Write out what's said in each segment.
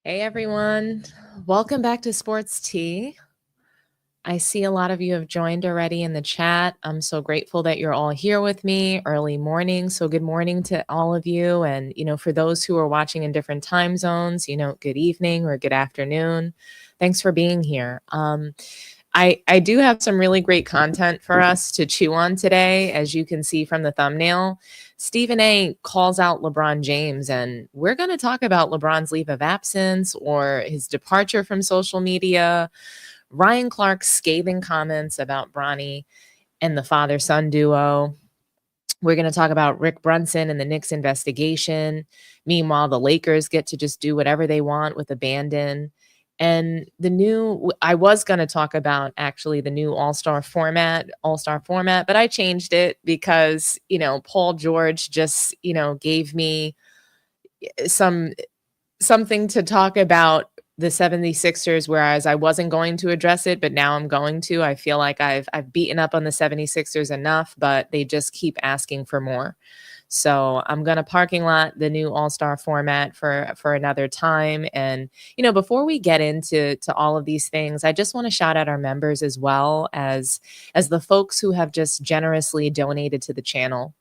Hey everyone, welcome back to Sports Tea. I see a lot of you have joined already in the chat. I'm so grateful that you're all here with me early morning. So good morning to all of you. And, for those who are watching in different time zones, good evening or good afternoon. Thanks for being here. I do have some really great content for us to chew on today, as you can see from the thumbnail. Stephen A calls out LeBron James, and we're going to talk about LeBron's leave of absence or his departure from social media, Ryan Clark's scathing comments about Bronny and the father-son duo. We're going to talk about Rick Brunson and the Knicks investigation. Meanwhile, the Lakers get to just do whatever they want with abandon. And I was going to talk about actually the new all-star format, but I changed it because, Paul George just, gave me something to talk about the 76ers, whereas I wasn't going to address it, but now I'm going to. I feel like I've beaten up on the 76ers enough, but they just keep asking for more. So I'm going to parking lot the new all-star format for another time. And, before we get into all of these things, I just want to shout out our members as well as the folks who have just generously donated to the channel.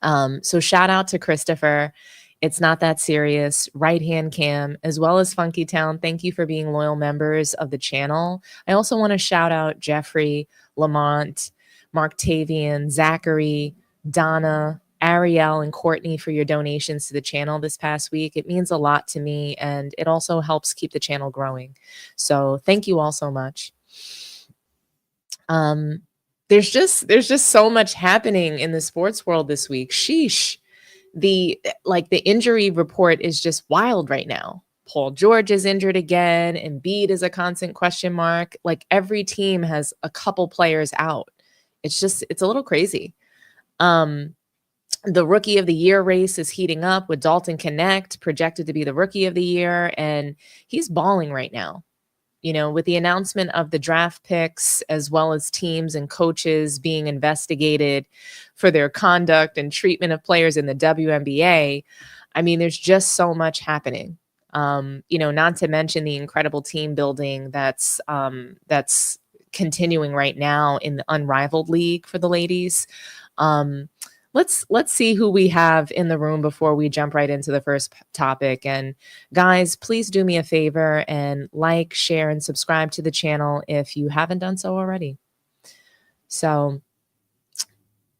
So shout out to Christopher. It's Not That Serious, Right Hand Cam, as well as Funky Town. Thank you for being loyal members of the channel. I also want to shout out Jeffrey, Lamont, Mark Tavian, Zachary, Donna, Ariel, and Courtney for your donations to the channel this past week. It means a lot to me, and it also helps keep the channel growing. So thank you all so much. There's just so much happening in the sports world this week. Sheesh. The injury report is just wild right now. Paul George is injured again. Embiid is a constant question mark. Like every team has a couple players out. It's a little crazy. The rookie of the year race is heating up with Dalton Connect projected to be the rookie of the year. And he's balling right now. With the announcement of the draft picks, as well as teams and coaches being investigated for their conduct and treatment of players in the WNBA, I mean, there's just so much happening. Not to mention the incredible team building that's continuing right now in the Unrivaled League for the ladies. Let's see who we have in the room before we jump right into the first topic. And guys, please do me a favor and like, share, and subscribe to the channel if you haven't done so already. So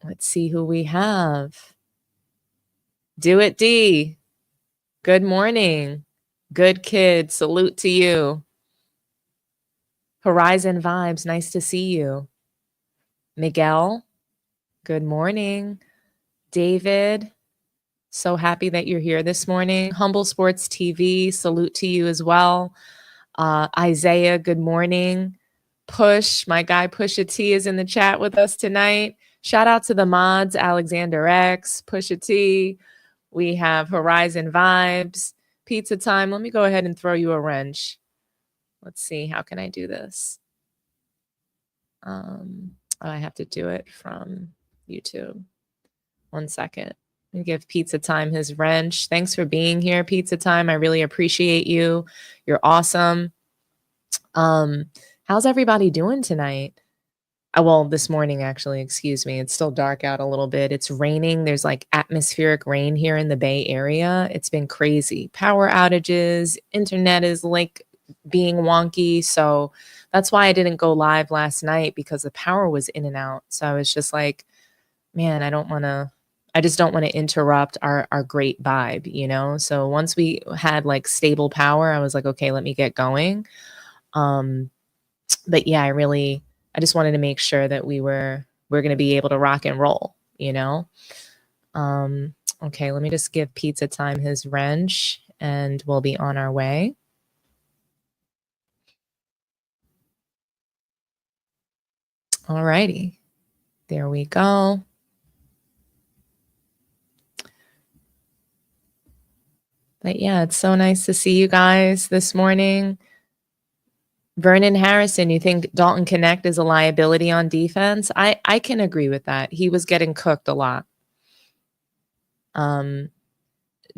let's see who we have. Do it, D. Good morning. Good kid. Salute to you. Horizon Vibes. Nice to see you. Miguel. Good morning. David, so happy that you're here this morning. Humble Sports TV, salute to you as well. Isaiah, good morning. Push, my guy Pusha T is in the chat with us tonight. Shout out to the mods, Alexander X, Pusha T. We have Horizon Vibes, Pizza Time. Let me go ahead and throw you a wrench. Let's see, how can I do this? I have to do it from YouTube. 1 second. And give Pizza Time his wrench. Thanks for being here, Pizza Time. I really appreciate you. You're awesome. How's everybody doing tonight? Well, this morning, actually, excuse me. It's still dark out a little bit. It's raining. There's like atmospheric rain here in the Bay Area. It's been crazy. Power outages, internet is like being wonky. So that's why I didn't go live last night, because the power was in and out. So I was just like, man, I just don't want to interrupt our great vibe, So once we had like stable power, I was like, okay, let me get going. But yeah, I just wanted to make sure that we're going to be able to rock and roll, Okay, let me just give Pizza Time his wrench and we'll be on our way. All righty. There we go. But yeah, it's so nice to see you guys this morning. Vernon Harrison, you think Dalton Connect is a liability on defense? I can agree with that. He was getting cooked a lot.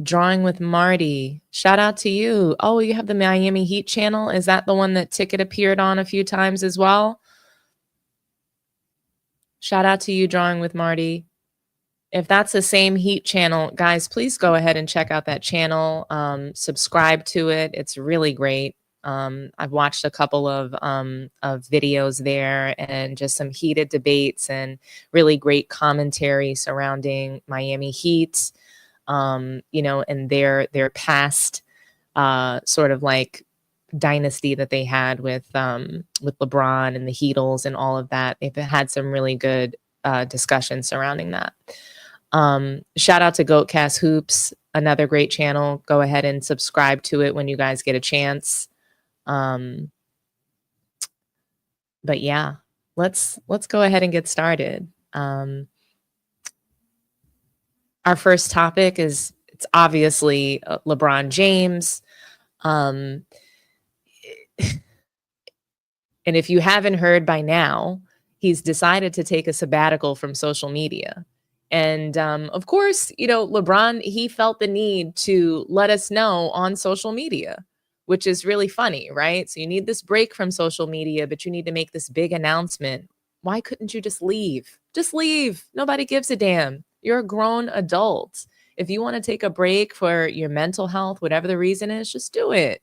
Drawing with Marty. Shout out to you. Oh, you have the Miami Heat channel. Is that the one that Ticket appeared on a few times as well? Shout out to you, Drawing with Marty. If that's the same Heat channel, guys, please go ahead and check out that channel. Subscribe to it. It's really great. I've watched a couple of videos there and just some heated debates and really great commentary surrounding Miami Heat, and their past sort of like dynasty that they had with LeBron and the Heatles and all of that. They've had some really good discussion surrounding that. Shout out to Goatcast Hoops, another great channel. Go ahead and subscribe to it when you guys get a chance. But yeah, let's go ahead and get started. Our first topic it's obviously LeBron James. And if you haven't heard by now, he's decided to take a sabbatical from social media. And of course, LeBron, he felt the need to let us know on social media, which is really funny, right? So you need this break from social media, but you need to make this big announcement. Why couldn't you just leave? Just leave. Nobody gives a damn. You're a grown adult. If you want to take a break for your mental health, whatever the reason is, just do it.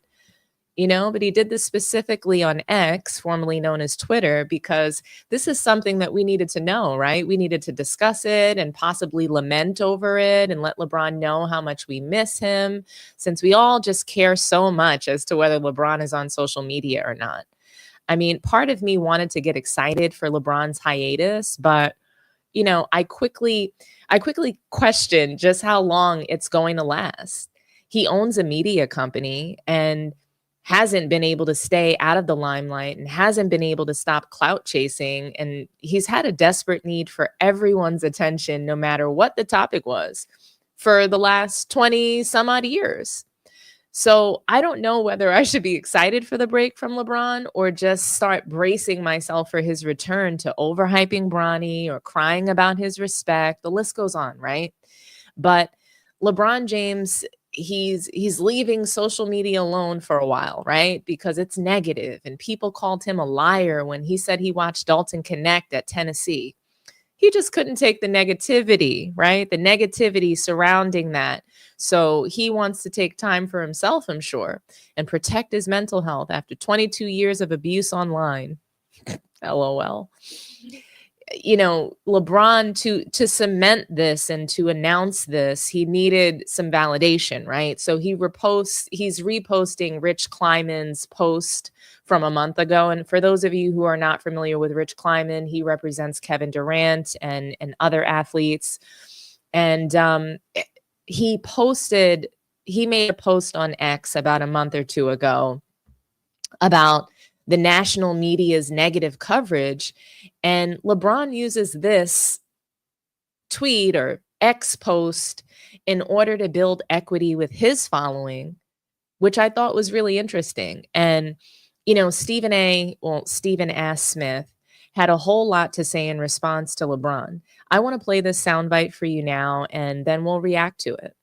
But he did this specifically on X, formerly known as Twitter, because this is something that we needed to know, right? We needed to discuss it and possibly lament over it and let LeBron know how much we miss him, since we all just care so much as to whether LeBron is on social media or not. I mean, part of me wanted to get excited for LeBron's hiatus, but I quickly questioned just how long it's going to last. He owns a media company and hasn't been able to stay out of the limelight and hasn't been able to stop clout chasing. And he's had a desperate need for everyone's attention, no matter what the topic was, for the last 20 some odd years. So I don't know whether I should be excited for the break from LeBron or just start bracing myself for his return to overhyping Bronny or crying about his respect. The list goes on, right? But LeBron James, he's leaving social media alone for a while, right? Because it's negative, and people called him a liar when he said he watched Dalton Connect at Tennessee. He just couldn't take the negativity, right? The negativity surrounding that. So he wants to take time for himself, I'm sure, and protect his mental health after 22 years of abuse online. LOL. LeBron, to cement this and to announce this, he needed some validation, right? So he's reposting Rich Kleinman's post from a month ago. And for those of you who are not familiar with Rich Kleinman, he represents Kevin Durant and other athletes. And he made a post on X about a month or two ago about the national media's negative coverage. And LeBron uses this tweet or X post in order to build equity with his following, which I thought was really interesting. And, Stephen A. Smith had a whole lot to say in response to LeBron. I want to play this soundbite for you now, and then we'll react to it.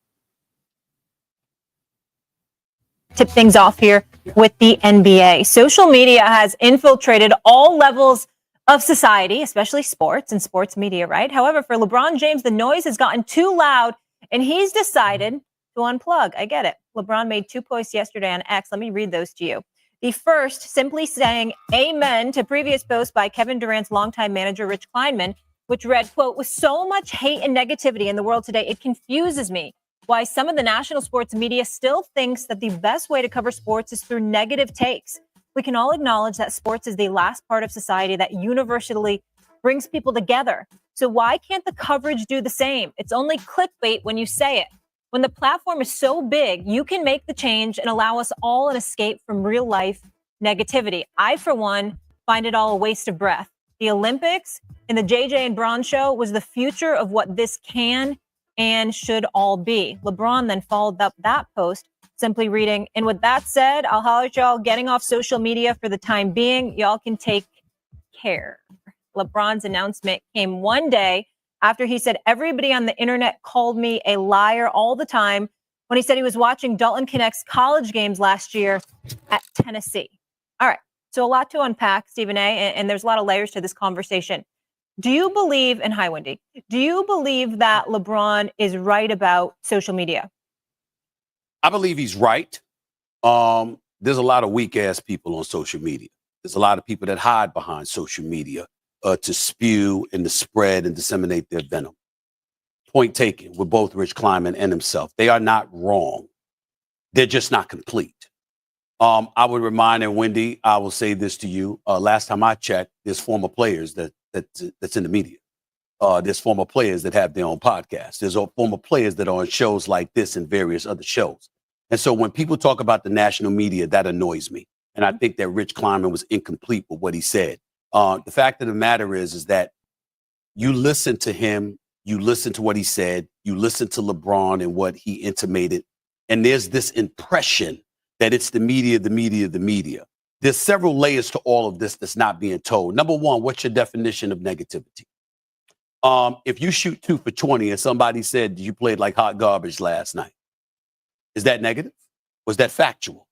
Tip things off here with the NBA. Social media has infiltrated all levels of society, especially sports and sports media, right? However, for LeBron James, the noise has gotten too loud and he's decided to unplug. I get it. LeBron made 2 posts yesterday on X. Let me read those to you. The first, simply saying amen to previous posts by Kevin Durant's longtime manager, Rich Kleinman, which read, quote, with so much hate and negativity in the world today, it confuses me why some of the national sports media still thinks that the best way to cover sports is through negative takes. We can all acknowledge that sports is the last part of society that universally brings people together. So why can't the coverage do the same? It's only clickbait when you say it. When the platform is so big, you can make the change and allow us all an escape from real life negativity. I, for one, find it all a waste of breath. The Olympics and the JJ and Braun show was the future of what this can and should all be. LeBron then followed up that post simply reading, and with that said, I'll holler at y'all getting off social media for the time being. Y'all can take care. LeBron's announcement came one day after he said everybody on the internet called me a liar all the time when he said he was watching Dalton Connect's college games last year at Tennessee. All right. So a lot to unpack, Stephen A., and there's a lot of layers to this conversation. Do you believe, and hi, Wendy, do you believe that LeBron is right about social media? I believe he's right. There's a lot of weak-ass people on social media. There's a lot of people that hide behind social media to spew and to spread and disseminate their venom. Point taken with both Rich Kleinman and himself. They are not wrong. They're just not complete. I would remind, and Wendy, I will say this to you. Last time I checked, there's former players that's in the media. There's former players that have their own podcasts. There's former players that are on shows like this and various other shows. And so when people talk about the national media, that annoys me. And I think that Rich Kleinman was incomplete with what he said. The fact of the matter is that you listen to him, you listen to what he said, you listen to LeBron and what he intimated, and there's this impression that it's the media, the media, the media. There's several layers to all of this that's not being told. Number one, what's your definition of negativity? If you shoot 2 for 20 and somebody said you played like hot garbage last night, is that negative? Was that factual?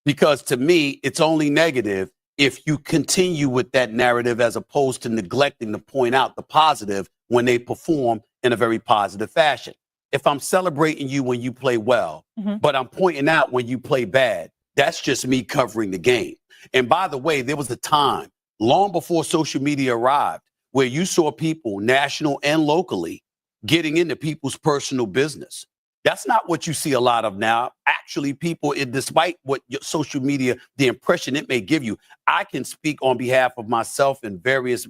Because to me, it's only negative if you continue with that narrative as opposed to neglecting to point out the positive when they perform in a very positive fashion. If I'm celebrating you when you play well, but I'm pointing out when you play bad, that's just me covering the game. And by the way, there was a time long before social media arrived where you saw people, national and locally, getting into people's personal business. That's not what you see a lot of now. Actually, people, despite what your social media, the impression it may give you, I can speak on behalf of myself and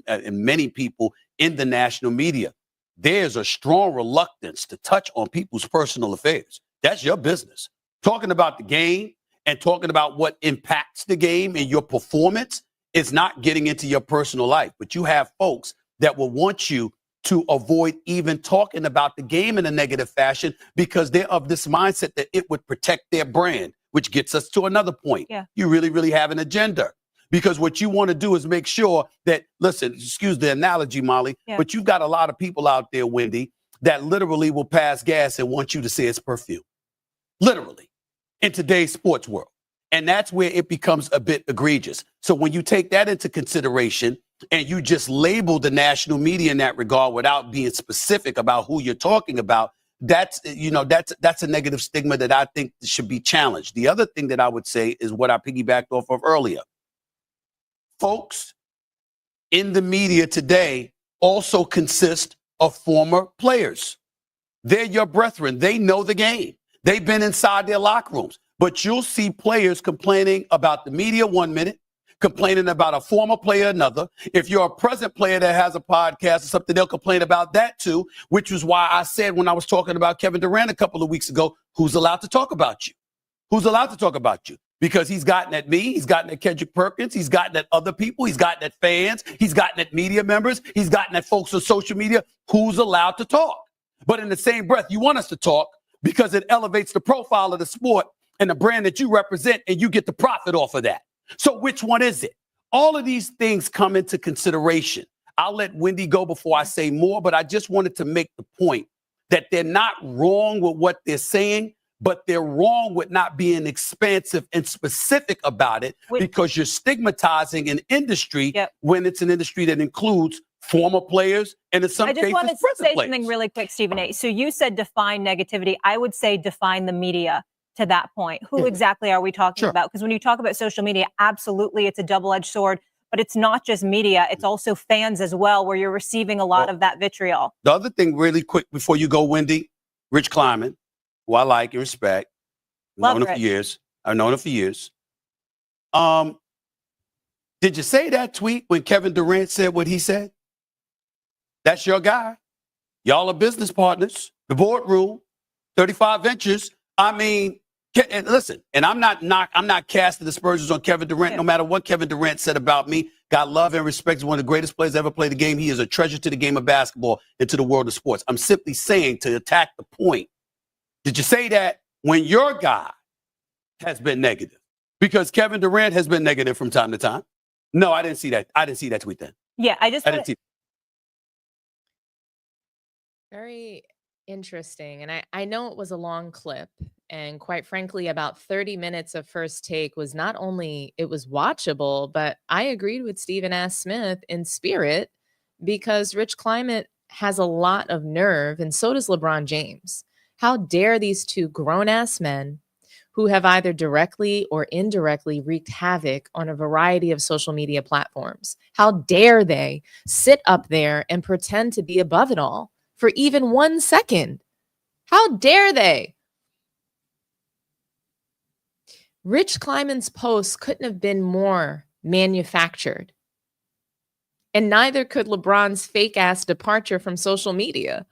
and many people in the national media. There's a strong reluctance to touch on people's personal affairs. That's your business. Talking about the game and talking about what impacts the game and your performance is not getting into your personal life. But you have folks that will want you to avoid even talking about the game in a negative fashion because they're of this mindset that it would protect their brand, which gets us to another point. Yeah. You really have an agenda because what you want to do is make sure that, listen, excuse the analogy, Molly, but you've got a lot of people out there, Wendy, that literally will pass gas and want you to say it's perfume. Literally, in today's sports world. And that's where it becomes a bit egregious. So when you take that into consideration and you just label the national media in that regard without being specific about who you're talking about, that's a negative stigma that I think should be challenged. The other thing that I would say is what I piggybacked off of earlier. Folks in the media today also consist of former players. They're your brethren. They know the game. They've been inside their locker rooms. But you'll see players complaining about the media 1 minute, complaining about a former player another. If you're a present player that has a podcast or something, they'll complain about that too, which was why I said when I was talking about Kevin Durant a couple of weeks ago, who's allowed to talk about you? Who's allowed to talk about you? Because he's gotten at me, he's gotten at Kendrick Perkins, he's gotten at other people, he's gotten at fans, he's gotten at media members, he's gotten at folks on social media. Who's allowed to talk? But in the same breath, you want us to talk because it elevates the profile of the sport and the brand that you represent, and you get the profit off of that. So which one is it? All of these things come into consideration. I'll let Wendy go before I say more, but I just wanted to make the point that they're not wrong with what they're saying, but they're wrong with not being expansive and specific about it because you're stigmatizing an industry when it's an industry that includes former players and in some cases present players. I just want to say something really quick, Stephen A. So you said define negativity. I would say define the media. To that point, who exactly are we talking about? Because when you talk about social media, absolutely, it's a double-edged sword, but it's not just media. It's also fans as well, where you're receiving a lot of that vitriol. The other thing really quick before you go, Wendy, Rich Kleinman, who I like and respect. I've known him for years. Did you say that tweet when Kevin Durant said what he said? That's your guy. Y'all are business partners. The boardroom, 35 Ventures. I mean, and listen, and I'm not casting aspersions on Kevin Durant, no matter what Kevin Durant said about me. Got love and respect. He's one of the greatest players to ever play the game. He is a treasure to the game of basketball and to the world of sports. I'm simply saying to attack the point. Did you say that when your guy has been negative? Because Kevin Durant has been negative from time to time. No, I didn't see that. I didn't see that tweet then. Yeah, I didn't see. Very interesting. And I know it was a long clip And quite frankly, about 30 minutes of First Take was not only it was watchable, but I agreed with Stephen S. Smith in spirit because Rich Kleinman has a lot of nerve, and so does LeBron James. How dare these two grown-ass men who have either directly or indirectly wreaked havoc on a variety of social media platforms? How dare they sit up there and pretend to be above it all for even 1 second? How dare they? Rich Kleiman's posts couldn't have been more manufactured. And neither could LeBron's fake ass departure from social media.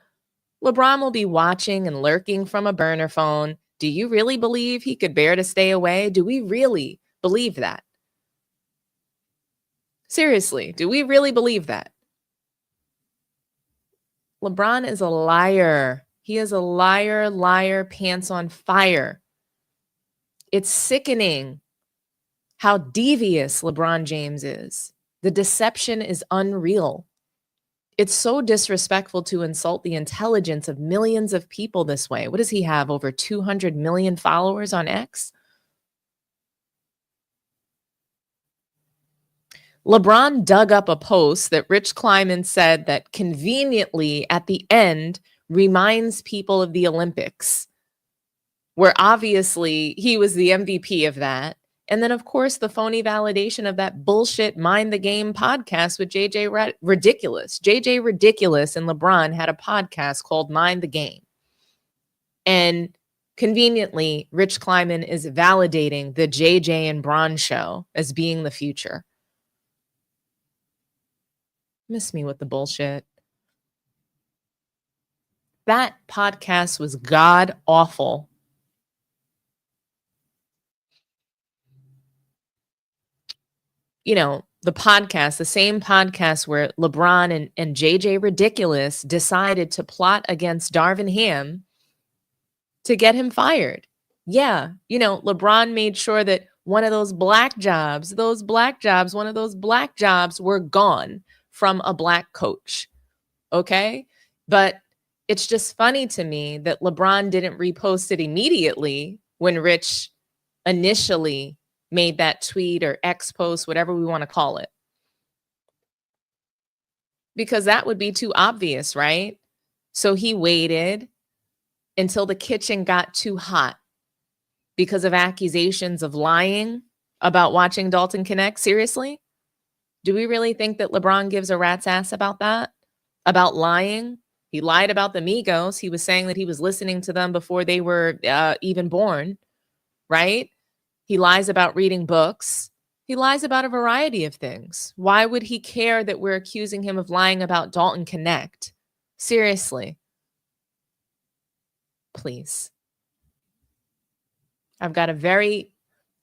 LeBron will be watching and lurking from a burner phone. Do you really believe he could bear to stay away? Do we really believe that? Seriously, do we really believe that? LeBron is a liar. He is a liar, liar, pants on fire. It's sickening how devious LeBron James is. The deception is unreal. It's so disrespectful to insult the intelligence of millions of people this way. What does he have? Over 200 million followers on X? LeBron dug up a post that Rich Kleinman said that conveniently at the end reminds people of the Olympics, where obviously he was the MVP of that. And then, of course, the phony validation of that bullshit Mind the Game podcast with JJ Ridiculous. JJ Ridiculous and LeBron had a podcast called Mind the Game. And conveniently, Rich Kleinman is validating the JJ and Bron show as being the future. Miss me with the bullshit. That podcast was god awful. You know, the podcast, the same podcast where LeBron and JJ Ridiculous decided to plot against Darvin Ham to get him fired. Yeah, you know, LeBron made sure that one of those black jobs were gone from a black coach. Okay? But it's just funny to me that LeBron didn't repost it immediately when Rich initially made that tweet or X post, whatever we want to call it. Because that would be too obvious, right? So he waited until the kitchen got too hot because of accusations of lying about watching Dalton Connect. Seriously? Do we really think that LeBron gives a rat's ass about that? About lying? He lied about the Migos. He was saying that he was listening to them before they were even born, right? He lies about reading books. He lies about a variety of things. Why would he care that we're accusing him of lying about Dalton Connect? Seriously. Please. I've got a very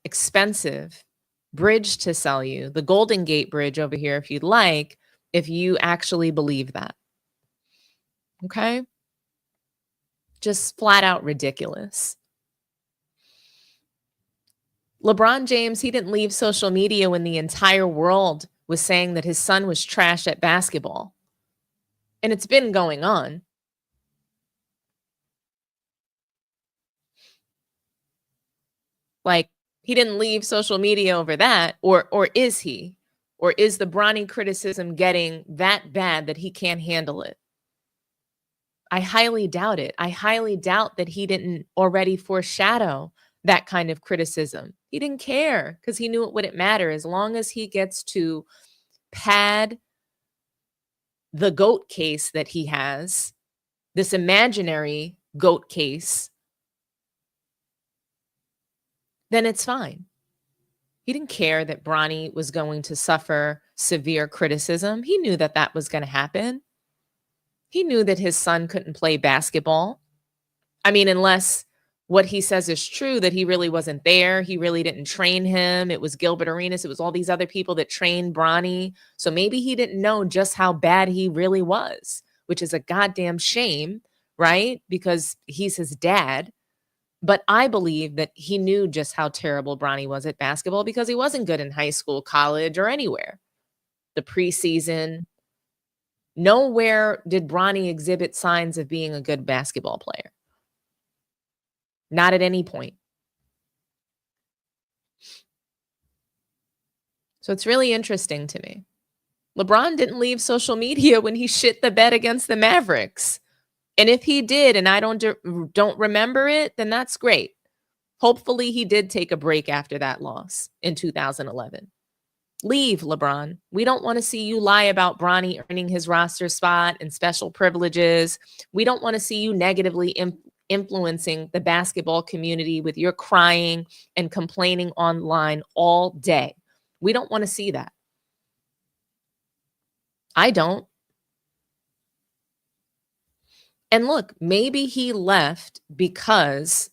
expensive bridge to sell you, the Golden Gate Bridge over here, if you'd like, if you actually believe that. Okay? Just flat out ridiculous. LeBron James, he didn't leave social media when the entire world was saying that his son was trash at basketball. And it's been going on. Like, he didn't leave social media over that, or is he? Or is the Bronny criticism getting that bad that he can't handle it? I highly doubt it. I highly doubt that he didn't already foreshadow that kind of criticism. He didn't care because he knew it wouldn't matter as long as he gets to pad the GOAT case that he has, this imaginary GOAT case, then it's fine. He didn't care that Bronny was going to suffer severe criticism. He knew that that was going to happen. He knew that his son couldn't play basketball. I mean, unless what he says is true, that he really wasn't there. He really didn't train him. It was Gilbert Arenas. It was all these other people that trained Bronny. So maybe he didn't know just how bad he really was, which is a goddamn shame, right? Because he's his dad. But I believe that he knew just how terrible Bronny was at basketball because he wasn't good in high school, college, or anywhere. The preseason, nowhere did Bronny exhibit signs of being a good basketball player. Not at any point. So it's really interesting to me. LeBron didn't leave social media when he shit the bed against the Mavericks. And if he did and I don't remember it, then that's great. Hopefully he did take a break after that loss in 2011. Leave, LeBron. We don't want to see you lie about Bronny earning his roster spot and special privileges. We don't want to see you negatively influencing the basketball community with your crying and complaining online all day. We don't want to see that. I don't. And look, maybe he left because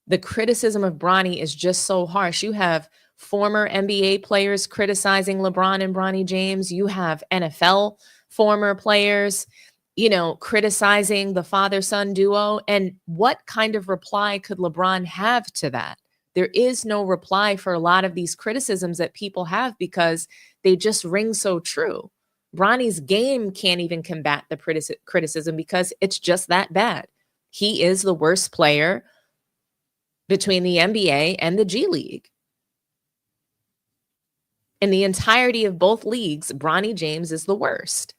the criticism of Bronny is just so harsh. You have former NBA players criticizing LeBron and Bronny James. You have NFL former players, criticizing the father-son duo. And what kind of reply could LeBron have to that? There is no reply for a lot of these criticisms that people have because they just ring so true. Bronny's game can't even combat the criticism because it's just that bad. He is the worst player between the NBA and the G League. In the entirety of both leagues, Bronny James is the worst.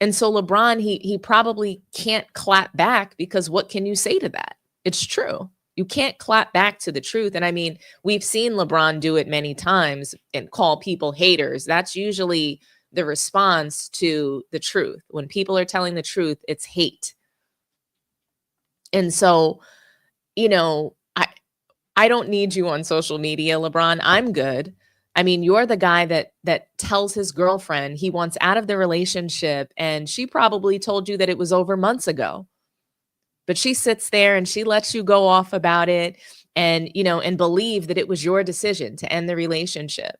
And so LeBron, he probably can't clap back because what can you say to that? It's true. You can't clap back to the truth. And I mean, we've seen LeBron do it many times and call people haters. That's usually the response to the truth. When people are telling the truth, it's hate. And so, I don't need you on social media, LeBron. I'm good. I mean, you're the guy that tells his girlfriend he wants out of the relationship, and she probably told you that it was over months ago. But she sits there and she lets you go off about it and, and believe that it was your decision to end the relationship.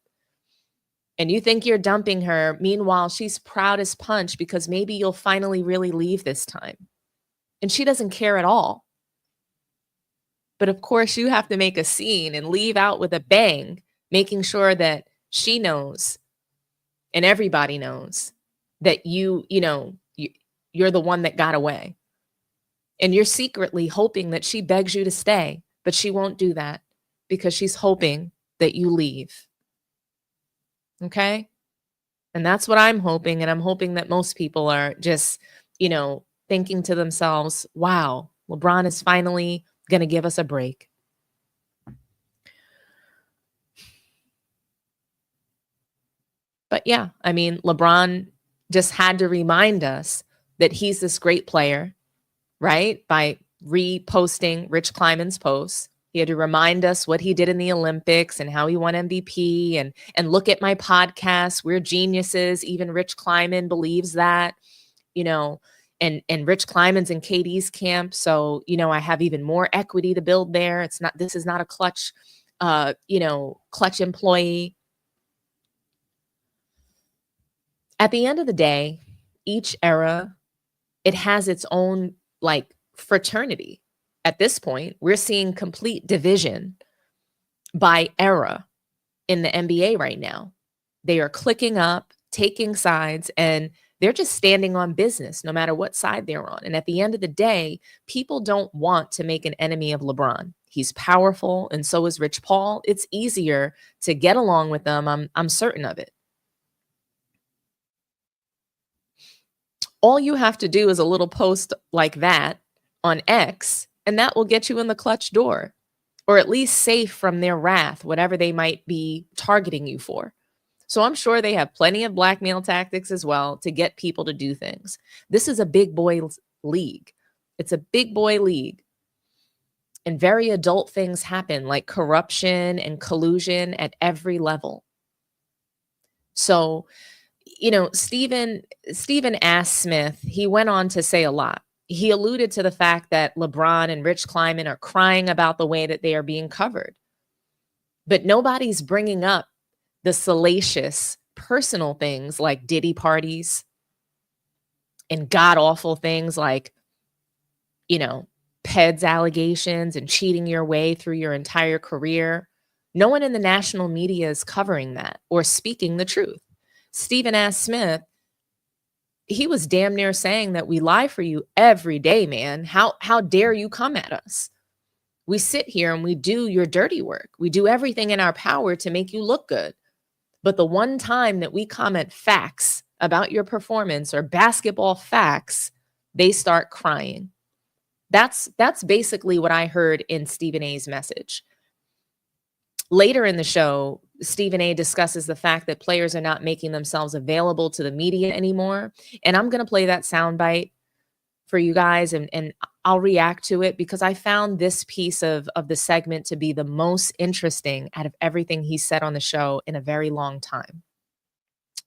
And you think you're dumping her. Meanwhile, she's proud as punch because maybe you'll finally really leave this time. And she doesn't care at all. But of course, you have to make a scene and leave out with a bang, making sure that she knows and everybody knows that you're the one that got away. And you're secretly hoping that she begs you to stay, but she won't do that because she's hoping that you leave. Okay? And that's what I'm hoping. And I'm hoping that most people are just, thinking to themselves, wow, LeBron is finally going to give us a break. But yeah, I mean, LeBron just had to remind us that he's this great player, right? By reposting Rich Kleinman's posts. He had to remind us what he did in the Olympics and how he won MVP and look at my podcast. We're geniuses. Even Rich Kleinman believes that, and Rich Kleinman's in KD's camp. So, I have even more equity to build there. This is not a clutch employee. At the end of the day, each era, it has its own fraternity. At this point, we're seeing complete division by era in the NBA right now. They are clicking up, taking sides, and they're just standing on business no matter what side they're on. And at the end of the day, people don't want to make an enemy of LeBron. He's powerful, and so is Rich Paul. It's easier to get along with them. I'm certain of it. All you have to do is a little post like that on X, and that will get you in the clutch door, or at least safe from their wrath, whatever they might be targeting you for. So I'm sure they have plenty of blackmail tactics as well to get people to do things. This is a big boy league. It's a big boy league. And very adult things happen, like corruption and collusion at every level. So, Stephen A. Smith, he went on to say a lot. He alluded to the fact that LeBron and Rich Kleinman are crying about the way that they are being covered. But nobody's bringing up the salacious personal things like Diddy parties and god-awful things like, PEDS allegations and cheating your way through your entire career. No one in the national media is covering that or speaking the truth. Stephen A. Smith, he was damn near saying that we lie for you every day, man. How dare you come at us? We sit here and we do your dirty work. We do everything in our power to make you look good. But the one time that we comment facts about your performance or basketball facts, they start crying. That's basically what I heard in Stephen A's message. Later in the show, Stephen A discusses the fact that players are not making themselves available to the media anymore. And I'm going to play that soundbite for you guys, and I'll react to it because I found this piece of the segment to be the most interesting out of everything he said on the show in a very long time.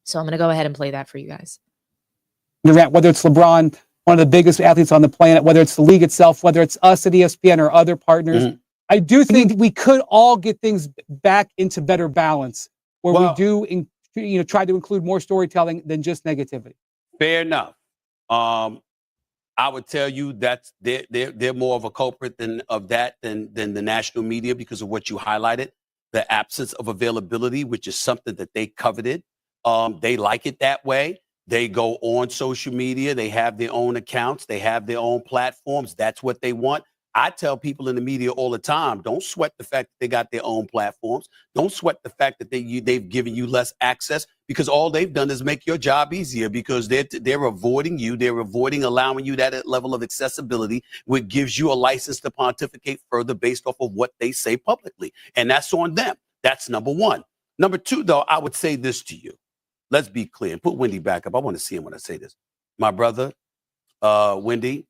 So I'm going to go ahead and play that for you guys. Whether it's LeBron, one of the biggest athletes on the planet, whether it's the league itself, whether it's us at ESPN or other partners, I do think we could all get things back into better balance where we do, try to include more storytelling than just negativity. Fair enough. I would tell you that they're more of a culprit than the national media because of what you highlighted, the absence of availability, which is something that they coveted. They like it that way. They go on social media. They have their own accounts. They have their own platforms. That's what they want. I tell people in the media all the time, don't sweat the fact that they got their own platforms. Don't sweat the fact that they've given you less access, because all they've done is make your job easier, because they're avoiding you. They're avoiding allowing you that level of accessibility, which gives you a license to pontificate further based off of what they say publicly. And that's on them. That's number one. Number two, though, I would say this to you. Let's be clear. And put Wendy back up. I want to see him when I say this. My brother, Wendy,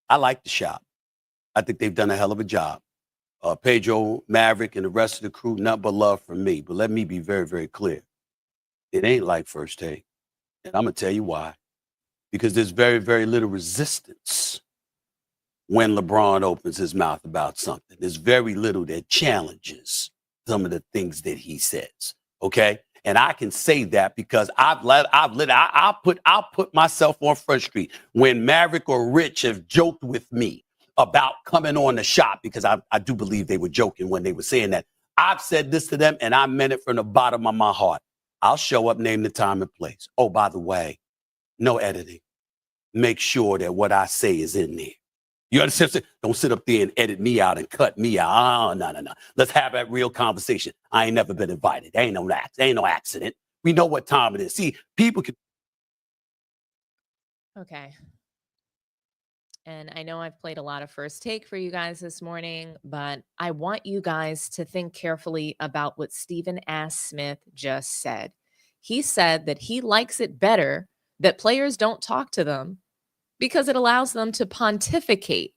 I like the shop. I think they've done a hell of a job. Pedro, Maverick, and the rest of the crew, nothing but love from me. But let me be very, very clear. It ain't like First Take. And I'm going to tell you why. Because there's very, very little resistance when LeBron opens his mouth about something. There's very little that challenges some of the things that he says. Okay? And I can say that because I'll put myself on Front Street when Maverick or Rich have joked with me about coming on the shop, because I do believe they were joking when they were saying that. I've said this to them, and I meant it from the bottom of my heart. I'll show up, name the time and place. Oh, by the way, no editing. Make sure that what I say is in there. You understand? Don't sit up there and edit me out and cut me out. Oh, no. Let's have that real conversation. I ain't never been invited. Ain't no accident. We know what time it is. See, people can. Okay. And I know I've played a lot of First Take for you guys this morning, but I want you guys to think carefully about what Stephen A. Smith just said. He said that he likes it better that players don't talk to them because it allows them to pontificate.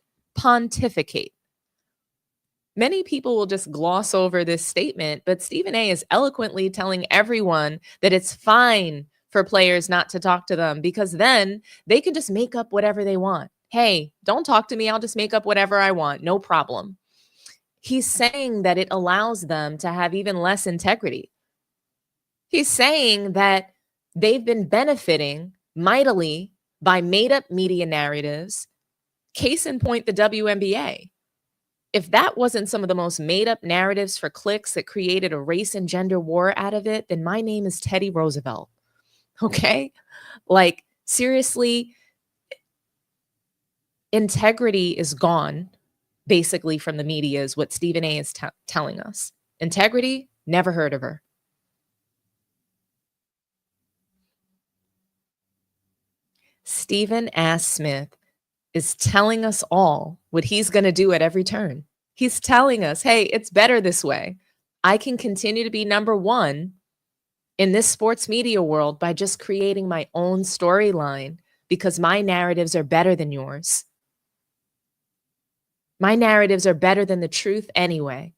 Many people will just gloss over this statement, but Stephen A. is eloquently telling everyone that it's fine for players not to talk to them, because then they can just make up whatever they want. Hey, don't talk to me. I'll just make up whatever I want. No problem. He's saying that it allows them to have even less integrity. He's saying that they've been benefiting mightily by made-up media narratives. Case in point, the WNBA. If that wasn't some of the most made-up narratives for clicks that created a race and gender war out of it, then my name is Teddy Roosevelt. Okay? Like, seriously, integrity is gone, basically, from the media, is what Stephen A. is telling us. Integrity, never heard of her. Stephen A. Smith is telling us all what he's going to do at every turn. He's telling us, hey, it's better this way. I can continue to be number one in this sports media world by just creating my own storyline, because my narratives are better than yours. My narratives are better than the truth anyway.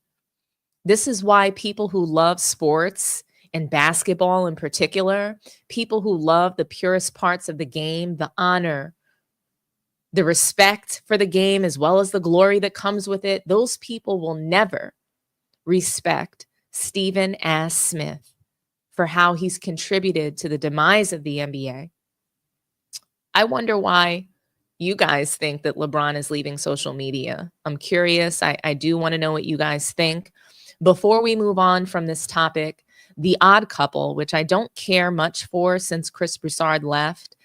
This is why people who love sports and basketball in particular, people who love the purest parts of the game, the honor, the respect for the game, as well as the glory that comes with it, those people will never respect Stephen A. Smith for how he's contributed to the demise of the NBA. I wonder why you guys think that LeBron is leaving social media. I'm curious. I do want to know what you guys think. Before we move on from this topic, The Odd Couple, which I don't care much for since Chris Broussard left,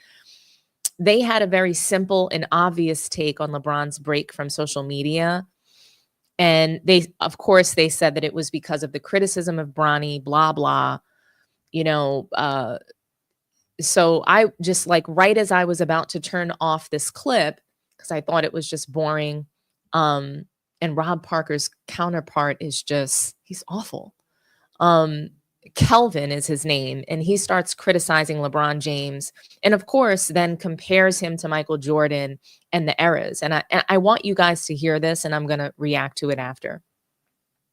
they had a very simple and obvious take on LeBron's break from social media. And of course, they said that it was because of the criticism of Bronny, blah, blah, you know. So I just, like, right as I was about to turn off this clip, because I thought it was just boring. And Rob Parker's counterpart is just, he's awful. Kelvin is his name, and he starts criticizing LeBron James, and of course then compares him to Michael Jordan and the eras. And I want you guys to hear this, and I'm going to react to it after.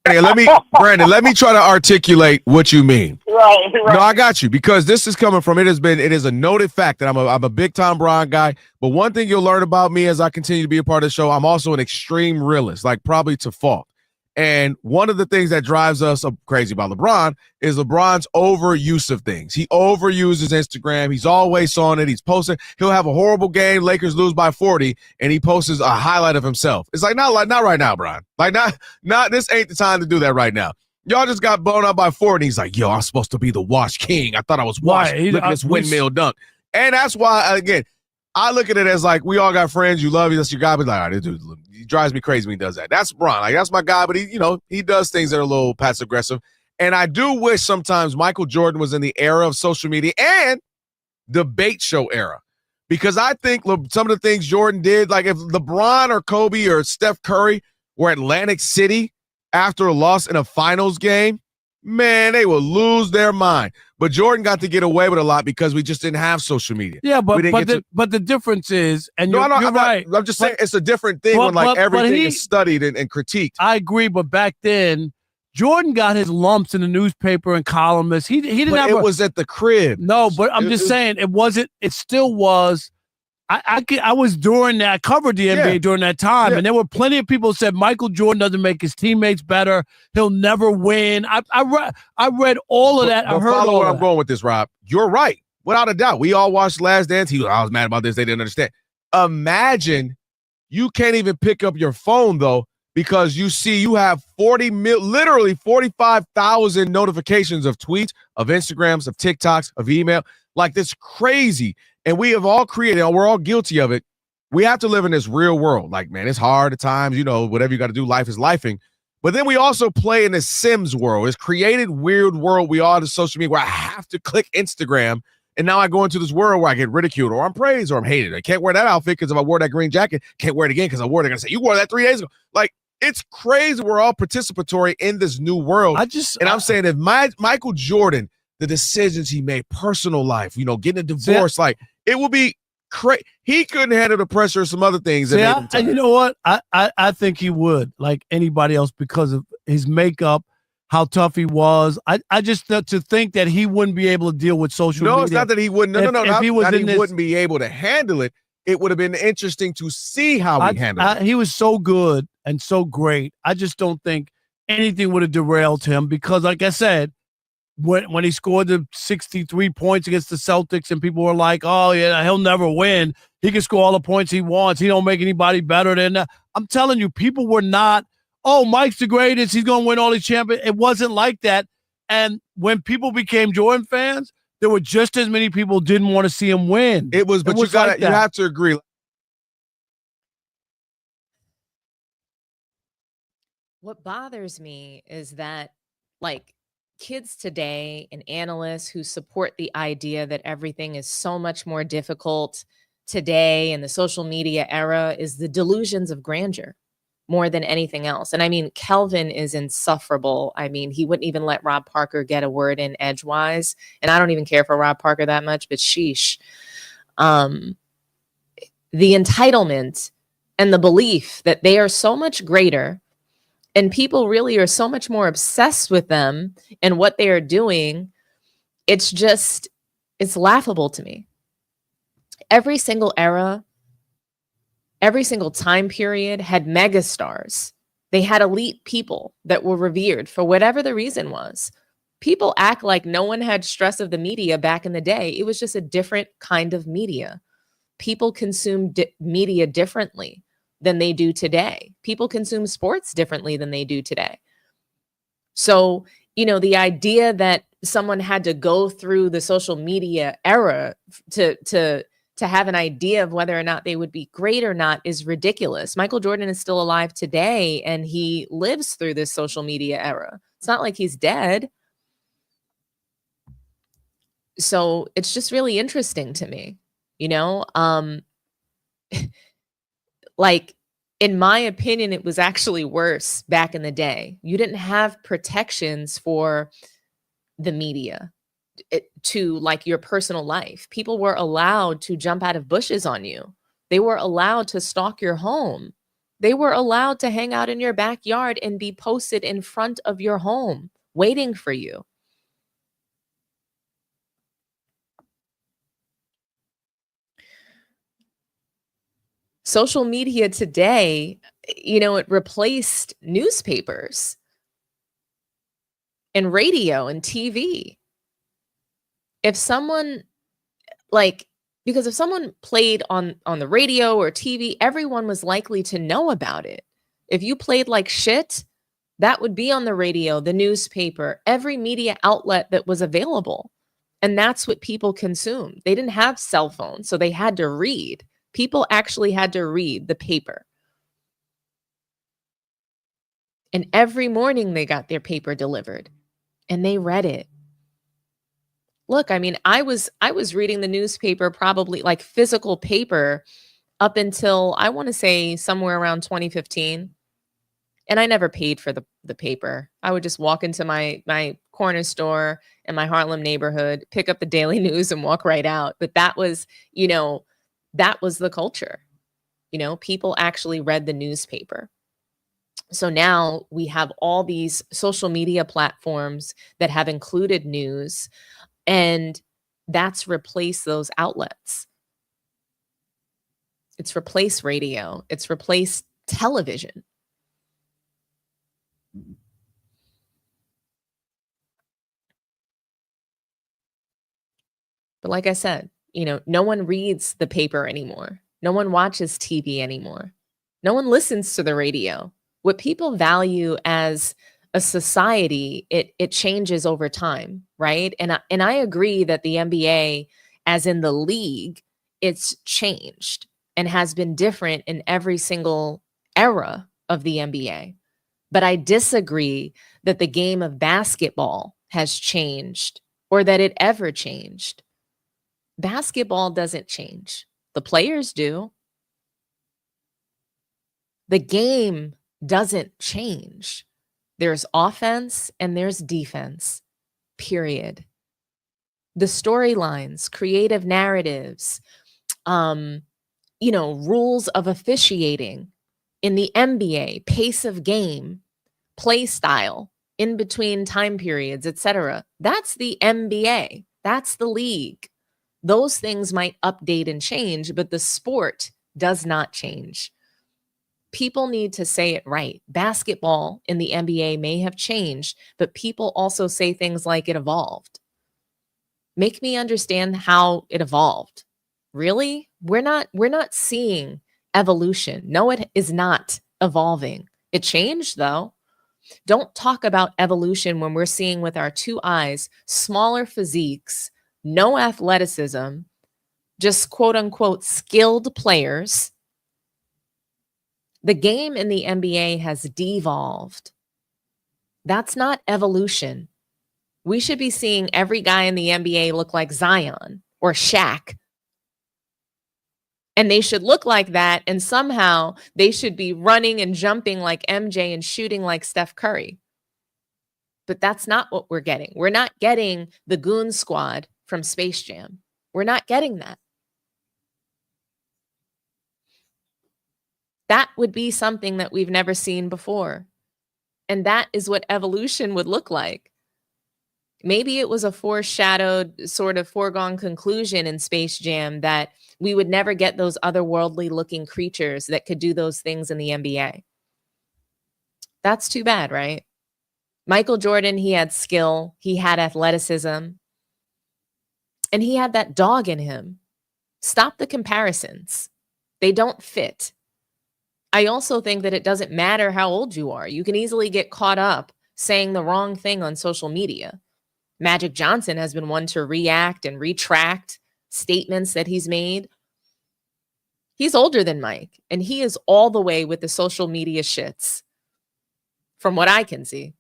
Brandon, let me try to articulate what you mean. Right. No, I got you, because this is coming from, it is a noted fact that I'm a big time Bron guy. But one thing you'll learn about me as I continue to be a part of the show, I'm also an extreme realist, like probably to fault. And one of the things that drives us crazy about LeBron is LeBron's overuse of things. He overuses Instagram. He's always on it. He's posting. He'll have a horrible game. Lakers lose by 40, and he posts a highlight of himself. It's like, not right now, Bron. Like, not this ain't the time to do that right now. Y'all just got blown up by 40. And he's like, yo, I'm supposed to be the wash king. I thought I was washed. Right. Look at this windmill dunk. And that's why, again, I look at it as like, we all got friends. You love you. That's your guy. But like, all right, dude, he drives me crazy when he does that. That's Bron. Like, that's my guy. But he does things that are a little passive aggressive. And I do wish sometimes Michael Jordan was in the era of social media and debate show era, because I think some of the things Jordan did, like if LeBron or Kobe or Steph Curry were Atlantic City after a loss in a finals game, man, they will lose their mind. But Jordan got to get away with a lot because we just didn't have social media. Yeah, but the difference is, and you're I'm right. I'm just saying it's a different thing when everything is studied and critiqued. I agree, but back then, Jordan got his lumps in the newspaper and columnists. He didn't have. It was at the crib. No, but I'm just saying it wasn't. It still was. I was during that. I covered the NBA during that time, and there were plenty of people who said Michael Jordan doesn't make his teammates better. He'll never win. I read all of that. I heard all where of I'm going with this, Rob. You're right, without a doubt. We all watched Last Dance. I was mad about this. They didn't understand. Imagine you can't even pick up your phone though, because you have literally 45,000 notifications of tweets, of Instagrams, of TikToks, of email. Like, that's crazy. And we have all created, and we're all guilty of it. We have to live in this real world. Like, man, it's hard at times, whatever you got to do, life is lifing. But then we also play in this Sims world, this created weird world we all have to social media, where I have to click Instagram. And now I go into this world where I get ridiculed, or I'm praised, or I'm hated. I can't wear that outfit because if I wore that green jacket, can't wear it again because I wore it. They're going to say, you wore that 3 days ago. Like, it's crazy. We're all participatory in this new world. I'm saying if Michael Jordan, the decisions he made, personal life, getting a divorce, like, it will be crazy. He couldn't handle the pressure of some other things. And you know what? I think he would, like anybody else, because of his makeup, how tough he was. I just to think that he wouldn't be able to deal with social media. No, it's not that he wouldn't. No. He wouldn't be able to handle it. It would have been interesting to see how he handled it. He was so good and so great. I just don't think anything would have derailed him, because, like I said, when he scored the 63 points against the Celtics and people were like, oh, yeah, he'll never win. He can score all the points he wants. He don't make anybody better than that. I'm telling you, people were not, oh, Mike's the greatest. He's going to win all these champions. It wasn't like that. And when people became Jordan fans, there were just as many people didn't want to see him win. It was, but you have to agree. What bothers me is that, like, kids today and analysts who support the idea that everything is so much more difficult today in the social media era is the delusions of grandeur more than anything else. And I mean, Kelvin is insufferable. I mean, he wouldn't even let Rob Parker get a word in edgewise. And I don't even care for Rob Parker that much, but sheesh. The entitlement and the belief that they are so much greater, and people really are so much more obsessed with them and what they are doing. It's laughable to me. Every single era, every single time period had megastars. They had elite people that were revered for whatever the reason was. People act like no one had stress of the media back in the day. It was just a different kind of media. People consumed media differently than they do today. People consume sports differently than they do today. So, the idea that someone had to go through the social media era to to have an idea of whether or not they would be great or not is ridiculous. Michael Jordan is still alive today, and he lives through this social media era. It's not like he's dead. So it's just really interesting to me, you know? Like, in my opinion, it was actually worse back in the day. You didn't have protections for the media to like your personal life. People were allowed to jump out of bushes on you. They were allowed to stalk your home. They were allowed to hang out in your backyard and be posted in front of your home, waiting for you. Social media today, you know, it replaced newspapers and radio and TV. If someone because if someone played on the radio or TV, everyone was likely to know about it. If you played like shit, that would be on the radio, the newspaper, every media outlet that was available. And that's what people consumed. They didn't have cell phones, so they had to read. People actually had to read the paper. And every morning they got their paper delivered and they read it. Look, I mean, I was reading the newspaper, probably like physical paper, up until I want to say somewhere around 2015. And I never paid for the paper. I would just walk into my corner store in my Harlem neighborhood, pick up the Daily News and walk right out. But that was, you know, that was the culture. You know, people actually read the newspaper. So now we have all these social media platforms that have included news, and that's replaced those outlets. It's replaced radio. It's replaced television. But like I said, you know, no one reads the paper anymore. No one watches TV anymore. No one listens to the radio. What people value as a society, it changes over time, right? And I agree that the NBA, as in the league, it's changed and has been different in every single era of the NBA. But I disagree that the game of basketball has changed or that it ever changed. Basketball doesn't change. The players do. The game doesn't change. There's offense and there's defense, period. The storylines, creative narratives, you know, rules of officiating in the NBA, pace of game, play style, in between time periods, etc. That's the NBA. That's the league. Those things might update and change, but the sport does not change. People need to say it right. Basketball in the NBA may have changed, but people also say things like it evolved. Make me understand how it evolved. Really? We're not seeing evolution. No, it is not evolving. It changed though. Don't talk about evolution when we're seeing with our two eyes smaller physiques, no athleticism, just quote unquote skilled players. The game in the NBA has devolved. That's not evolution. We should be seeing every guy in the NBA look like Zion or Shaq. And they should look like that. And somehow they should be running and jumping like MJ and shooting like Steph Curry. But that's not what we're getting. We're not getting the Goon Squad from Space Jam. We're not getting that. That would be something that we've never seen before. And that is what evolution would look like. Maybe it was a foreshadowed sort of foregone conclusion in Space Jam that we would never get those otherworldly looking creatures that could do those things in the NBA. That's too bad, right? Michael Jordan, he had skill, he had athleticism, and he had that dog in him. Stop the comparisons. They don't fit. I also think that it doesn't matter how old you are. You can easily get caught up saying the wrong thing on social media. Magic Johnson has been one to react and retract statements that he's made He's older than Mike, and he is all the way with the social media shits, from what I can see.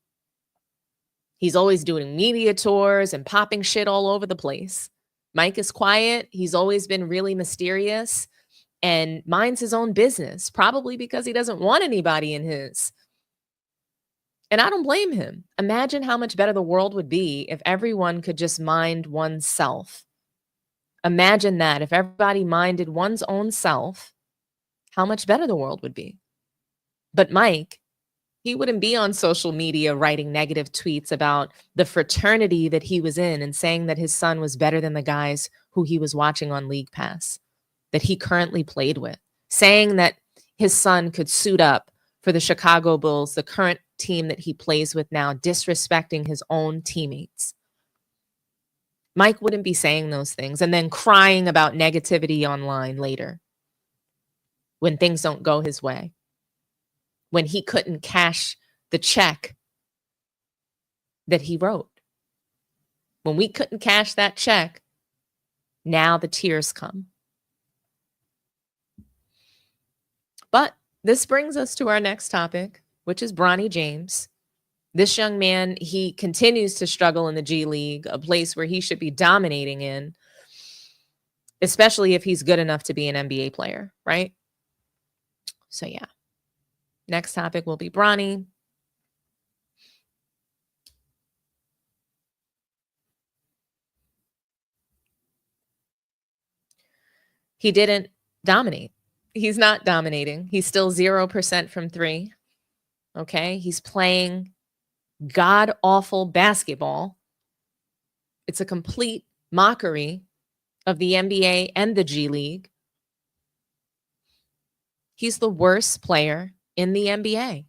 He's always doing media tours and popping shit all over the place. Mike is quiet. He's always been really mysterious and minds his own business, probably because he doesn't want anybody in his. And I don't blame him. Imagine how much better the world would be if everyone could just mind oneself. Imagine that if everybody minded one's own self, how much better the world would be. But Mike, he wouldn't be on social media writing negative tweets about the fraternity that he was in and saying that his son was better than the guys who he was watching on League Pass, that he currently played with, saying that his son could suit up for the Chicago Bulls, the current team that he plays with now, disrespecting his own teammates. Mike wouldn't be saying those things and then crying about negativity online later when things don't go his way, when he couldn't cash the check that he wrote. When we couldn't cash that check, now the tears come. But this brings us to our next topic, which is Bronny James. This young man, he continues to struggle in the G League, a place where he should be dominating in, especially if he's good enough to be an NBA player, right? So yeah. Next topic will be Bronny. He didn't dominate. He's not dominating. He's still 0% from three. Okay. He's playing god-awful basketball. It's a complete mockery of the NBA and the G League. He's the worst player in the NBA.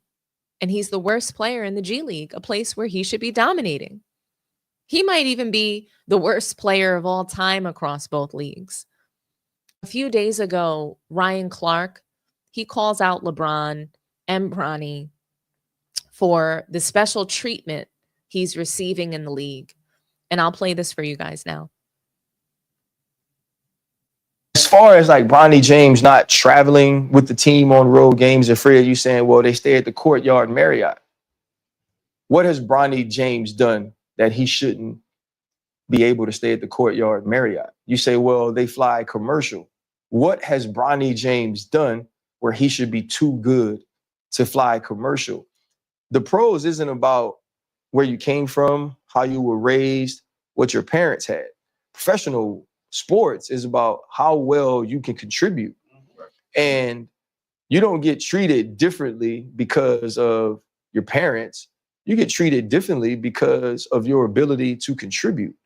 And he's the worst player in the G League, a place where he should be dominating. He might even be the worst player of all time across both leagues. A few days ago, Ryan Clark, he calls out LeBron and Bronny for the special treatment he's receiving in the league. And I'll play this for you guys now. As far as like Bronny James not traveling with the team on road games, and Fred, you saying, well, they stay at the Courtyard Marriott. What has Bronny James done that he shouldn't be able to stay at the Courtyard Marriott? You say, well, they fly commercial. What has Bronny James done where he should be too good to fly commercial? The pros isn't about where you came from, how you were raised, what your parents had. Professional sports is about how well you can contribute. And you don't get treated differently because of your parents. You get treated differently because of your ability to contribute.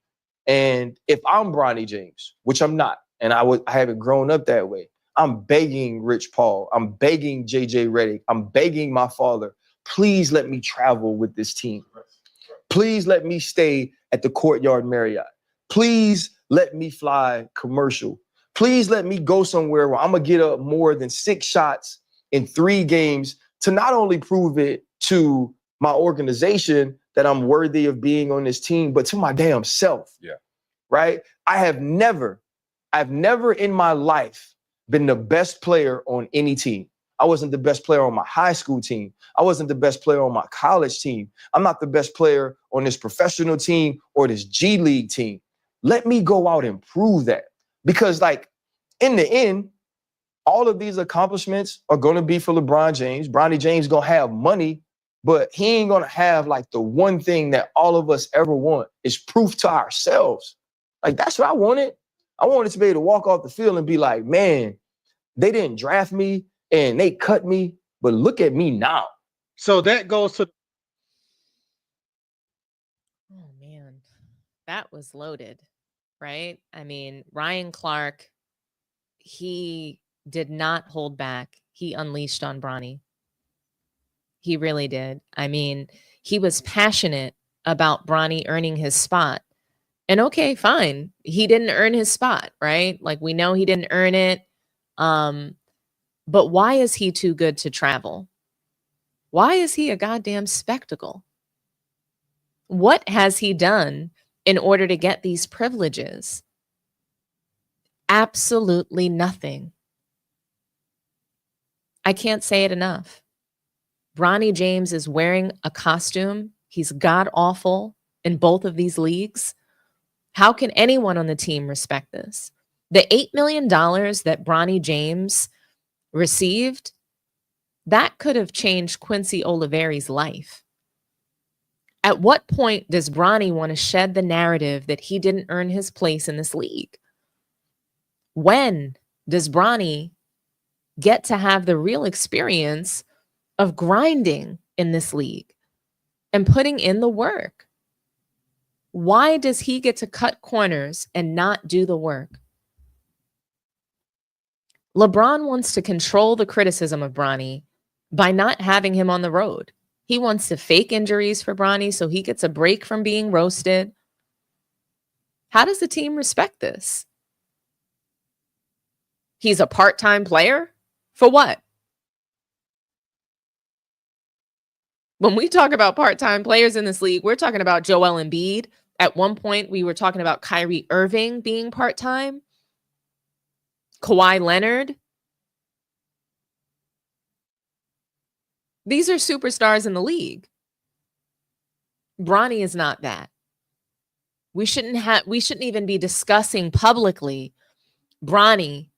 And if I'm Bronny James, which I'm not, and I haven't grown up that way, I'm begging Rich Paul, I'm begging JJ Redick, I'm begging my father, please let me travel with this team. Please let me stay at the Courtyard Marriott. Please let me fly commercial. Please let me go somewhere where I'm going to get up more than 6 shots in 3 games to not only prove it to my organization that I'm worthy of being on this team, but to my damn self. Yeah. Right? I've never in my life been the best player on any team. I wasn't the best player on my high school team. I wasn't the best player on my college team. I'm not the best player on this professional team or this G League team. Let me go out and prove that. Because like in the end, all of these accomplishments are going to be for LeBron James. Bronny James going to have money, but he ain't going to have like the one thing that all of us ever want is proof to ourselves. Like that's what I wanted. I wanted to be able to walk off the field and be like, man, they didn't draft me and they cut me, but look at me now. So that goes to. Oh, man, that was loaded, right? I mean, Ryan Clark, he did not hold back. He unleashed on Bronny. He really did. I mean, he was passionate about Bronny earning his spot. And okay, fine. He didn't earn his spot, right? Like we know he didn't earn it. But why is he too good to travel? Why is he a goddamn spectacle? What has he done in order to get these privileges? Absolutely nothing. I can't say it enough. Bronny James is wearing a costume. He's god awful in both of these leagues. How can anyone on the team respect this? The $8 million that Bronny James received, that could have changed Quincy Oliveri's life. At what point does Bronny want to shed the narrative that he didn't earn his place in this league? When does Bronny get to have the real experience of grinding in this league and putting in the work? Why does he get to cut corners and not do the work? LeBron wants to control the criticism of Bronny by not having him on the road. He wants to fake injuries for Bronny so he gets a break from being roasted. How does the team respect this? He's a part-time player? For what? When we talk about part-time players in this league, we're talking about Joel Embiid. At one point, we were talking about Kyrie Irving being part-time. Kawhi Leonard. These are superstars in the league. Bronny is not that. We shouldn't even be discussing publicly Bronny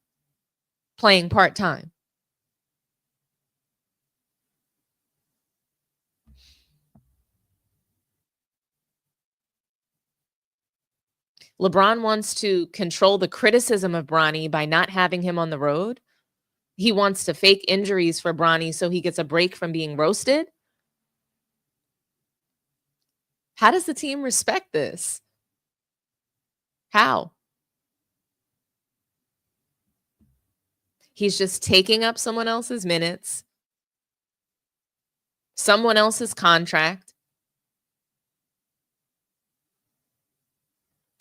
playing part-time. LeBron wants to control the criticism of Bronny by not having him on the road. He wants to fake injuries for Bronny so he gets a break from being roasted. How does the team respect this? How? He's just taking up someone else's minutes, someone else's contract.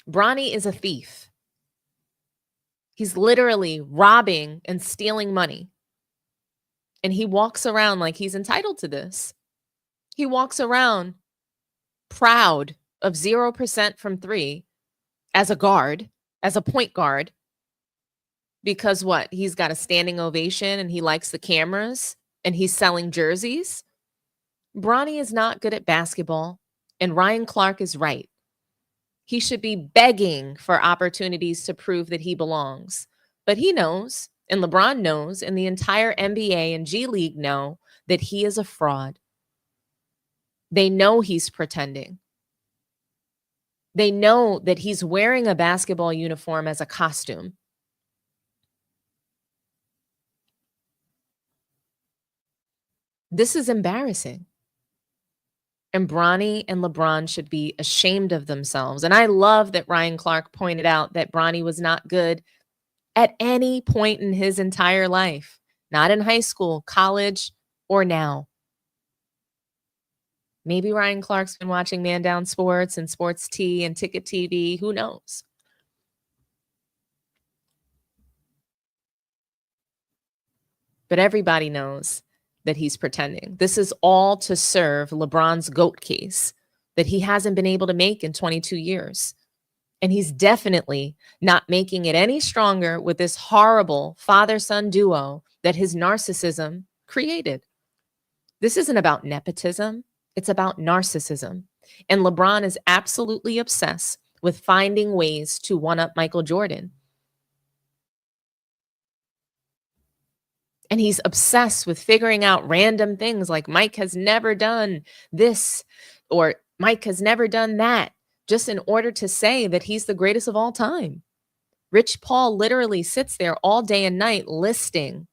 Bronny is a thief. He's literally robbing and stealing money. And he walks around like he's entitled to this. He walks around proud of 0% from three as a guard, as a point guard. Because what? He's got a standing ovation and he likes the cameras and he's selling jerseys. Bronny is not good at basketball, and Ryan Clark is right. He should be begging for opportunities to prove that he belongs. But he knows, and LeBron knows, and the entire NBA and G League know that he is a fraud. They know he's pretending. They know that he's wearing a basketball uniform as a costume. This is embarrassing. And Bronny and LeBron should be ashamed of themselves. And I love that Ryan Clark pointed out that Bronny was not good at any point in his entire life, not in high school, college, or now. Maybe Ryan Clark's been watching Man Down Sports and Sports T and Ticket TV. Who knows? But everybody knows that he's pretending. This is all to serve LeBron's GOAT case that he hasn't been able to make in 22 years. And he's definitely not making it any stronger with this horrible father-son duo that his narcissism created. This isn't about nepotism. It's about narcissism. And LeBron is absolutely obsessed with finding ways to one-up Michael Jordan. And he's obsessed with figuring out random things like Mike has never done this or Mike has never done that, just in order to say that he's the greatest of all time. Rich Paul literally sits there all day and night listing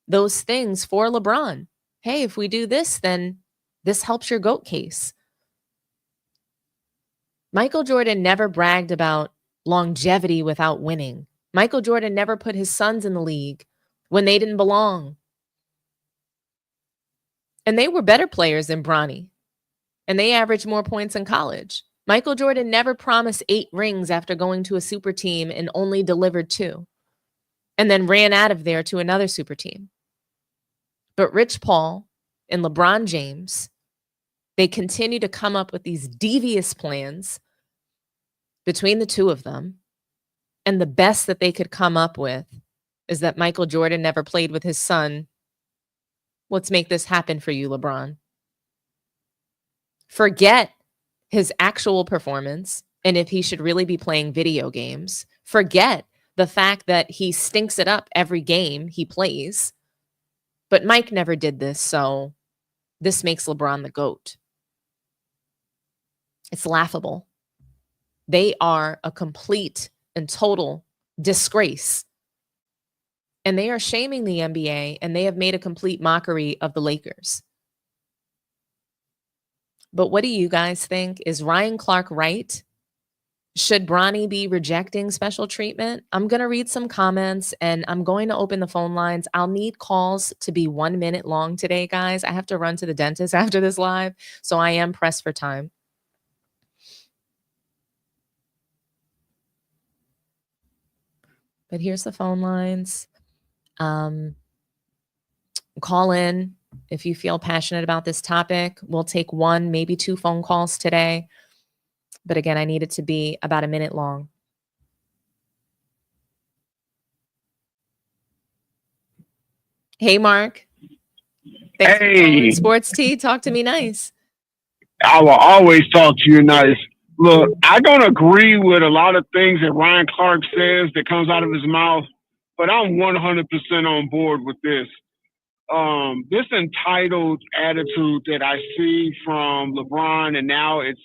those things for LeBron. Hey, if we do this, then this helps your GOAT case. Michael Jordan never bragged about longevity without winning. Michael Jordan never put his sons in the league when they didn't belong. And they were better players than Bronny. And they averaged more points in college. Michael Jordan never promised 8 rings after going to a super team and only delivered 2. And then ran out of there to another super team. But Rich Paul and LeBron James, they continue to come up with these devious plans between the two of them. And the best that they could come up with is that Michael Jordan never played with his son Let's make this happen for you, LeBron. Forget his actual performance and if he should really be playing video games. Forget the fact that he stinks it up every game he plays. But Mike never did this, so this makes LeBron the GOAT. It's laughable. They are a complete and total disgrace. And they are shaming the NBA, and they have made a complete mockery of the Lakers. But what do you guys think? Is Ryan Clark right? Should Bronny be rejecting special treatment? I'm going to read some comments and I'm going to open the phone lines. I'll need calls to be 1 minute long today, guys. I have to run to the dentist after this live, so I am pressed for time. But here's the phone lines. Call in if you feel passionate about this topic. We'll take 1, maybe 2 phone calls today. But again, I need it to be about 1 minute long. Hey, Mark. Thanks for calling Sports Tea. Talk to me nice. I will always talk to you nice. Look, I don't agree with a lot of things that Ryan Clark says that comes out of his mouth, but I'm 100% on board with this. This entitled attitude that I see from LeBron, and now it's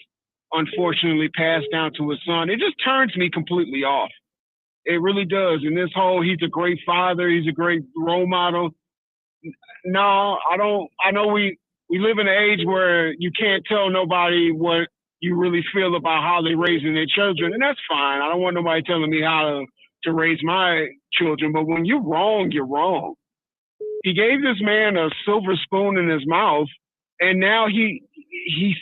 unfortunately passed down to his son, it just turns me completely off. It really does. And this whole, he's a great father, he's a great role model. No, I don't. I know we live in an age where you can't tell nobody what you really feel about how they're raising their children, and that's fine. I don't want nobody telling me how to raise my children, but when you're wrong, you're wrong. He gave this man a silver spoon in his mouth, and now he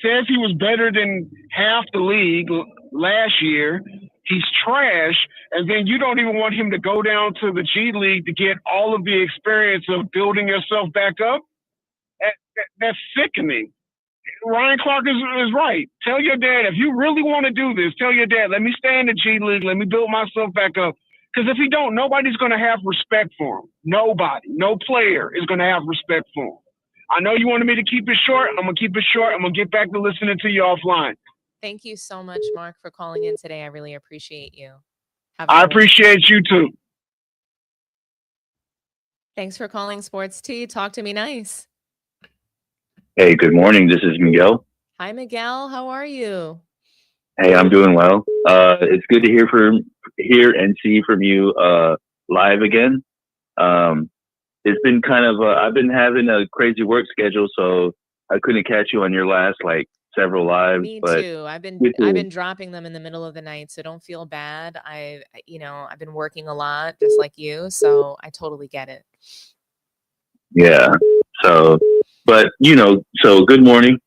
says he was better than half the league last year. He's trash, and then you don't even want him to go down to the G League to get all of the experience of building yourself back up. That's sickening. Ryan Clark is right. Tell your dad, if you really want to do this, tell your dad, let me stay in the G League, let me build myself back up. Because if he don't, nobody's going to have respect for him. Nobody, no player is going to have respect for him. I know you wanted me to keep it short. I'm going to keep it short. I'm going to get back to listening to you offline. Thank you so much, Mark, for calling in today. I really appreciate you. I appreciate you too. Thanks for calling Sports Tea. Talk to me nice. Hey, good morning. This is Miguel. Hi, Miguel. How are you? Hey, I'm doing well. It's good to hear and see from you live again. It's been kind of I've been having a crazy work schedule, so I couldn't catch you on your last several lives. Me but too. I've been dropping them in the middle of the night, so don't feel bad. I've been working a lot, just like you, so I totally get it. Yeah. So, but so good morning.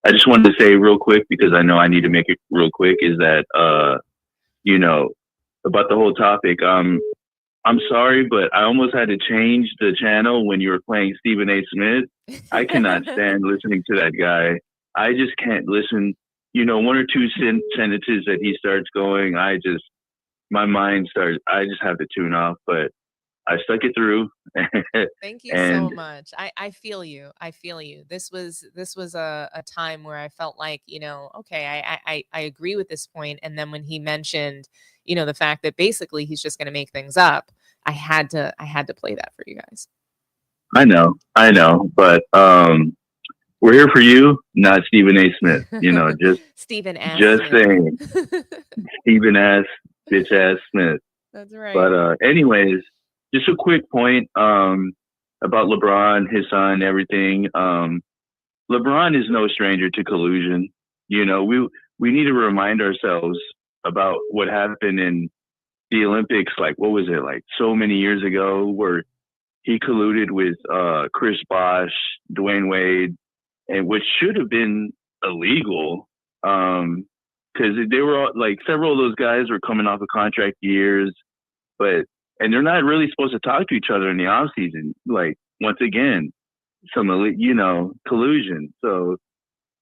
I just wanted to say real quick, because I know I need to make it real quick, is that about the whole topic. I'm sorry, but I almost had to change the channel when you were playing Stephen A. Smith. I cannot stand listening to that guy. I just can't listen. 1 or 2 sentences that he starts going, my mind starts, I just have to tune off, but I stuck it through. Thank you so much. I feel you. This was a time where I felt like, okay, I agree with this point. And then when he mentioned, the fact that basically he's just going to make things up, I had to play that for you guys. I know, but we're here for you, not Stephen A. Smith. Just Stephen S. Just Smith. saying, Stephen S. Bitch ass Smith. That's right. But anyways, just a quick point about LeBron, his son, everything. LeBron is no stranger to collusion. We need to remind ourselves about what happened in the Olympics. What was it, so many years ago, where he colluded with Chris Bosh, Dwayne Wade, and which should have been illegal, because they were all, several of those guys were coming off of contract years, and they're not really supposed to talk to each other in the off season. Once again, some collusion. So,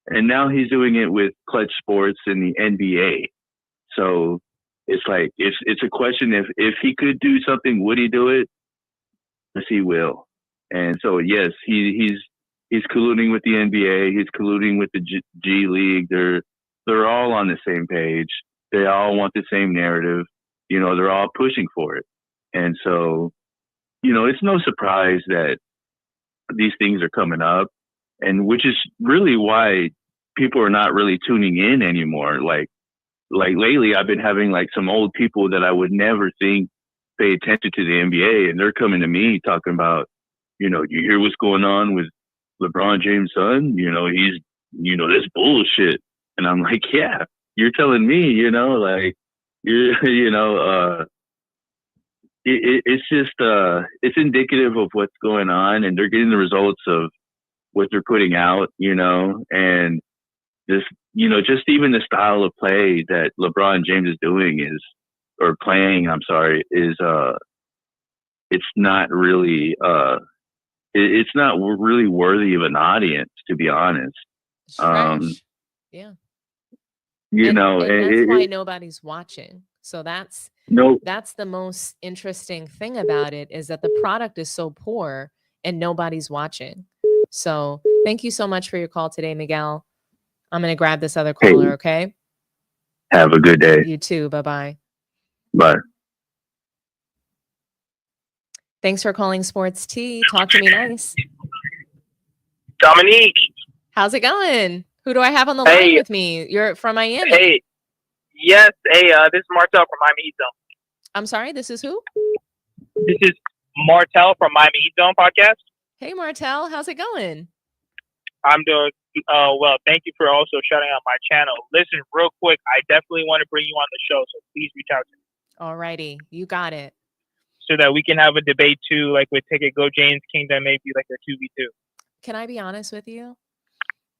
and now he's doing it with Clutch Sports in the NBA. So it's it's a question, if he could do something, would he do it? Yes, he will. And so, yes, he's colluding with the NBA. He's colluding with the G League. They're all on the same page. They all want the same narrative. They're all pushing for it. And so, it's no surprise that these things are coming up, and which is really why people are not really tuning in anymore. Like lately, I've been having like some old people that I would never think pay attention to the NBA, and they're coming to me talking about, you hear what's going on with LeBron James' son? He's, this bullshit. And I'm like, yeah, you're telling me, like, it's just, it's indicative of what's going on, and they're getting the results of what they're putting out, and this, just even the style of play that LeBron James is doing it's not really, it's not really worthy of an audience, to be honest. It's trash. Yeah. And that's why nobody's watching. So that's the most interesting thing about it, is that the product is so poor and nobody's watching. So thank you so much for your call today, Miguel. I'm going to grab this other caller, okay? Have a good day. You too. Bye-bye. Bye. Thanks for calling Sports Tea. Talk to me nice. Dominique. How's it going? Who do I have on the line with me? You're from Miami. Hey. Yes. Hey, this is Martel from Miami Heat Zone. I'm sorry, this is who? This is Martel from Miami Heat Zone podcast. Hey, Martel. How's it going? I'm doing well. Thank you for also shouting out my channel. Listen, real quick, I definitely want to bring you on the show, so please reach out to me. All righty. You got it. So that we can have a debate too, like with Ticket Go James Kingdom, maybe like a 2v2. Can I be honest with you?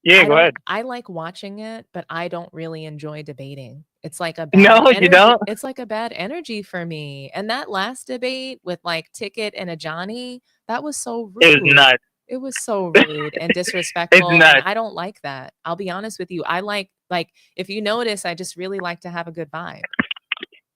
Yeah, go ahead. I like watching it, but I don't really enjoy debating. It's like a bad energy. You don't? It's like a bad energy for me. And that last debate with like Ticket and Ajani, that was so rude. It was nuts. It was so rude and disrespectful. It's nuts. And I don't like that. I'll be honest with you. I like if you notice, I just really like to have a good vibe.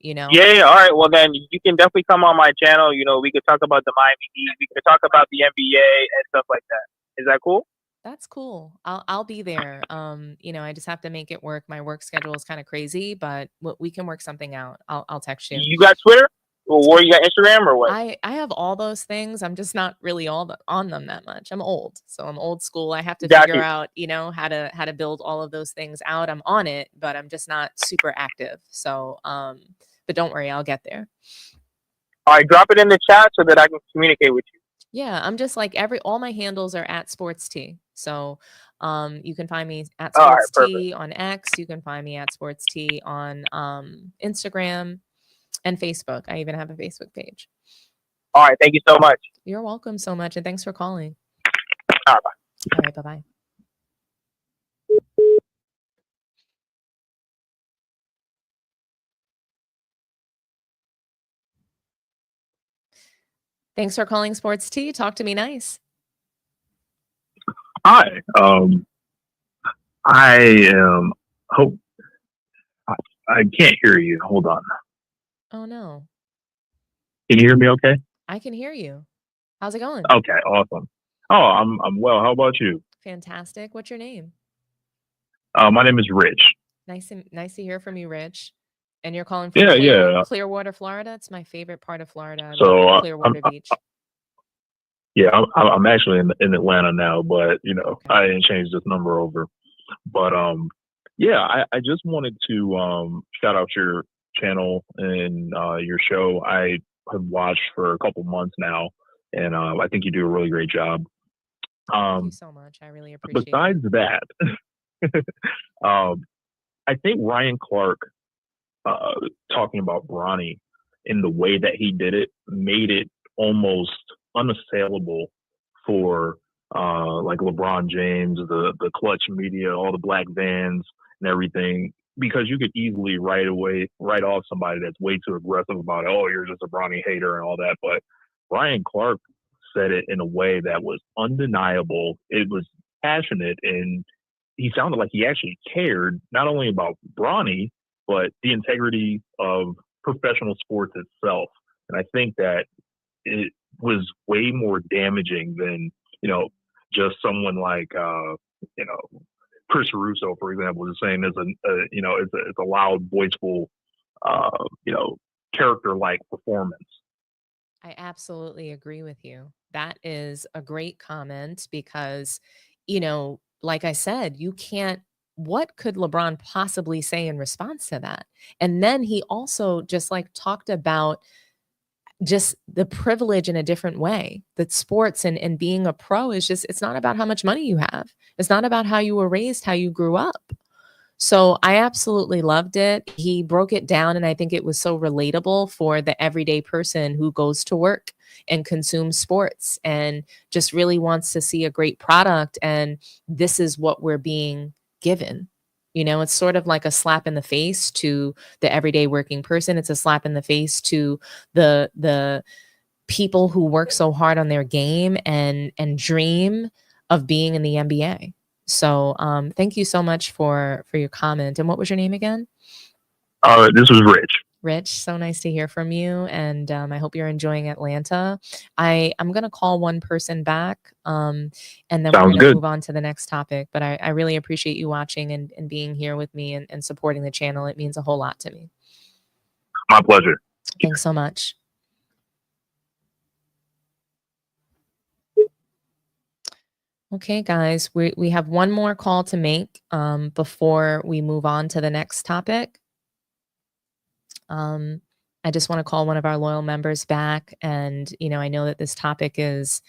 Yeah, all right. Well, then you can definitely come on my channel. We could talk about the Miami Heat. We could talk about the NBA and stuff like that. Is that cool? That's cool. I'll be there. I just have to make it work. My work schedule is kind of crazy, but we can work something out. I'll text you. You got Twitter? Or you got Instagram or what? I have all those things. I'm just not really on them that much. I'm old, so I'm old school. I have to figure out, how to build all of those things out. I'm on it, but I'm just not super active. So, but don't worry, I'll get there. All right, drop it in the chat so that I can communicate with you. Yeah, I'm just like all my handles are at Sports Tea. So you can find me at Sports Tea on X. You can find me at Sports Tea on Instagram and Facebook. I even have a Facebook page. All right, thank you so much. You're welcome so much, and thanks for calling. All right, bye. All right, bye-bye. Thanks for calling Sports Tea. Talk to me nice. Hi. I can't hear you. Hold on. Oh no. Can you hear me okay? I can hear you. How's it going? Okay, awesome. Oh, I'm well. How about you? Fantastic. What's your name? My name is Rich. Nice to hear from you, Rich. And you're calling from Clearwater, Florida. It's my favorite part of Florida. I love Clearwater Beach. Yeah, I'm actually in Atlanta now, but I didn't change this number over. But I just wanted to shout out your channel and your show. I have watched for a couple months now, and I think you do a really great job. Thank you so much. I really appreciate it. Besides that, I think Ryan Clark talking about Bronny in the way that he did it made it almost unassailable for like LeBron James, the clutch media, all the black vans and everything, because you could easily write off somebody that's way too aggressive about it. Oh, you're just a Bronny hater and all that. But Ryan Clark said it in a way that was undeniable. It was passionate, and he sounded like he actually cared not only about Bronny, but the integrity of professional sports itself. And I think that was way more damaging than, just someone like, Chris Russo, for example, is saying it's a loud, voiceful, character-like performance. I absolutely agree with you. That is a great comment because, like I said, you can't, what could LeBron possibly say in response to that? And then he also just like talked about just the privilege in a different way, that sports and being a pro is just, it's not about how much money you have. It's not about how you were raised, how you grew up. So I absolutely loved it. He broke it down, and I think it was so relatable for the everyday person who goes to work and consumes sports and just really wants to see a great product. And this is what we're being given. It's sort of like a slap in the face to the everyday working person. It's a slap in the face to the people who work so hard on their game and dream of being in the NBA. So thank you so much for your comment. And what was your name again? This was Rich. Rich, so nice to hear from you. And I hope you're enjoying Atlanta. I'm going to call one person back and then we're going to move on to the next topic. But I really appreciate you watching and being here with me and supporting the channel. It means a whole lot to me. My pleasure. Thanks so much. Okay, guys, we have one more call to make before we move on to the next topic. I just want to call one of our loyal members back, and I know that this topic is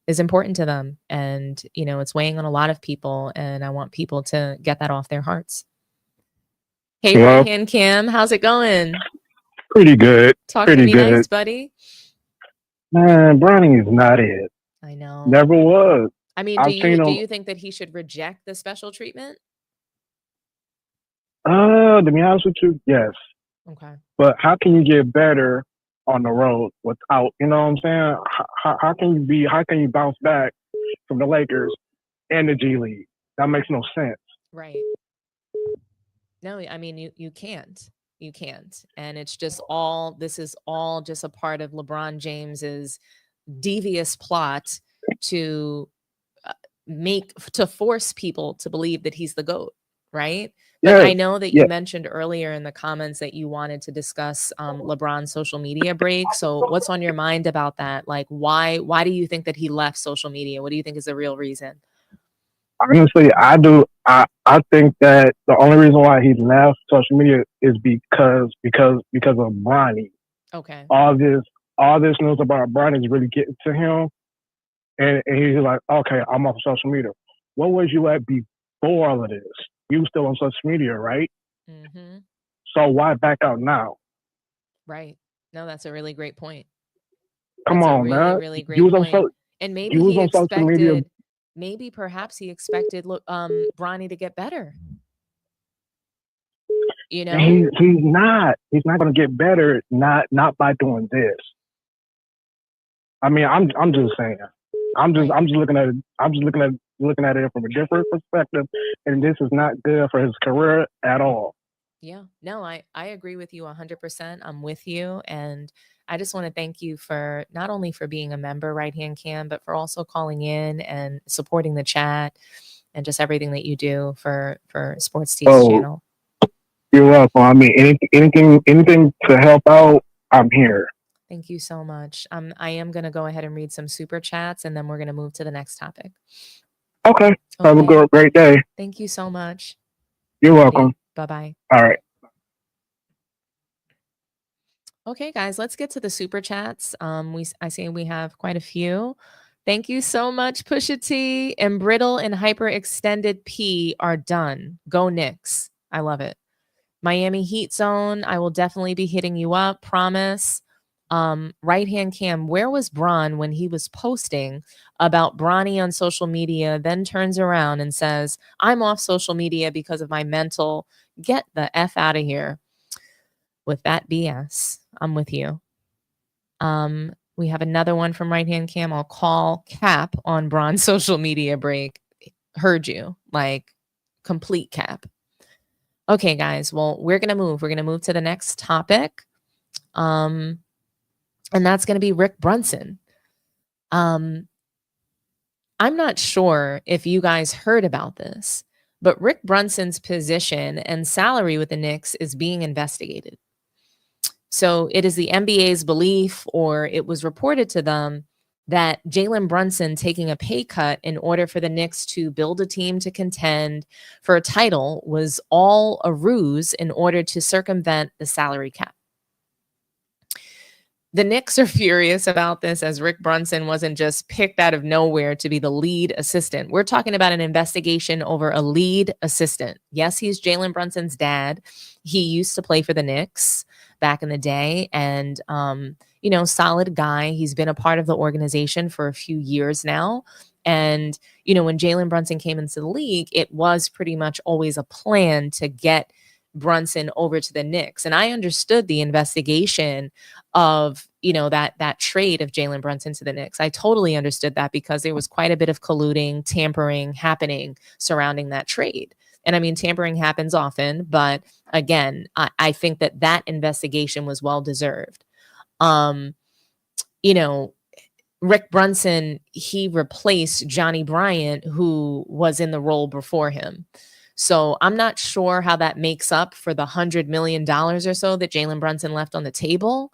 important to them, and it's weighing on a lot of people, and I want people to get that off their hearts. Hey, right hand Cam, how's it going? Pretty good. Talk Pretty to me good. nice, buddy. Man, Bronny is not it. I know. Never was. I mean, do you think that he should reject the special treatment? To be honest with you, yes. Okay. But how can you get better on the road without, you know what I'm saying? How can you bounce back from the Lakers and the G League? That makes no sense. Right. No, I mean, you can't. You can't. And it's just this is all just a part of LeBron James's devious plot to force people to believe that he's the GOAT, right? But I know that you mentioned earlier in the comments that you wanted to discuss LeBron's social media break. So what's on your mind about that? Like, why do you think that he left social media? What do you think is the real reason? Honestly, I do. I think that the only reason why he left social media is because of Bronny. Okay. All this news about Bronny is really getting to him. And he's like, okay, I'm off social media. What was you at before all of this? You were still on social media, right? Mm-hmm. So why back out now? Right. No, that's a really great point. Come on, man. Really great point. And maybe he expected, maybe perhaps he expected Bronny to get better. He's not going to get better. Not by doing this. I mean, I'm just saying. I'm just looking at it from a different perspective, and this is not good for his career at all. Yeah, no, I agree with you 100%. I'm with you, and I just want to thank you for not only for being a member, Right Hand Cam, but for also calling in and supporting the chat and just everything that you do for Sports T's channel. You're welcome. I mean, anything to help out, I'm here. Thank you so much. I am going to go ahead and read some super chats, and then we're going to move to the next topic. Okay. Have a great day. Thank you so much. You're welcome. Bye-bye. All right. Okay, guys, let's get to the super chats. I see we have quite a few. Thank you so much, Pusha T. And Brittle and Hyperextended P are done. Go Knicks. I love it. Miami Heat Zone. I will definitely be hitting you up. Promise. Right Hand Cam, where was Bron when he was posting about Bronny on social media, then turns around and says, I'm off social media because of my mental. Get the F out of here with that BS. I'm with you. We have another one from Right Hand Cam. I'll call cap on Bron's social media break. Heard you. Like, complete cap. Okay, guys. Well, we're going to move. We're going to move to the next topic. And that's going to be Rick Brunson. I'm not sure if you guys heard about this, but Rick Brunson's position and salary with the Knicks is being investigated. So it is the NBA's belief, or it was reported to them, that Jalen Brunson taking a pay cut in order for the Knicks to build a team to contend for a title was all a ruse in order to circumvent the salary cap. The Knicks are furious about this, as Rick Brunson wasn't just picked out of nowhere to be the lead assistant. We're talking about an investigation over a lead assistant. Yes, he's Jalen Brunson's dad. He used to play for the Knicks back in the day, and solid guy. He's been a part of the organization for a few years now. And when Jalen Brunson came into the league, it was pretty much always a plan to get Brunson over to the Knicks. And I understood the investigation of, that trade of Jalen Brunson to the Knicks. I totally understood that, because there was quite a bit of colluding, tampering happening surrounding that trade. And I mean, tampering happens often, but again, I think that investigation was well deserved. Rick Brunson, he replaced Johnny Bryant, who was in the role before him. So I'm not sure how that makes up for the $100 million or so that Jalen Brunson left on the table.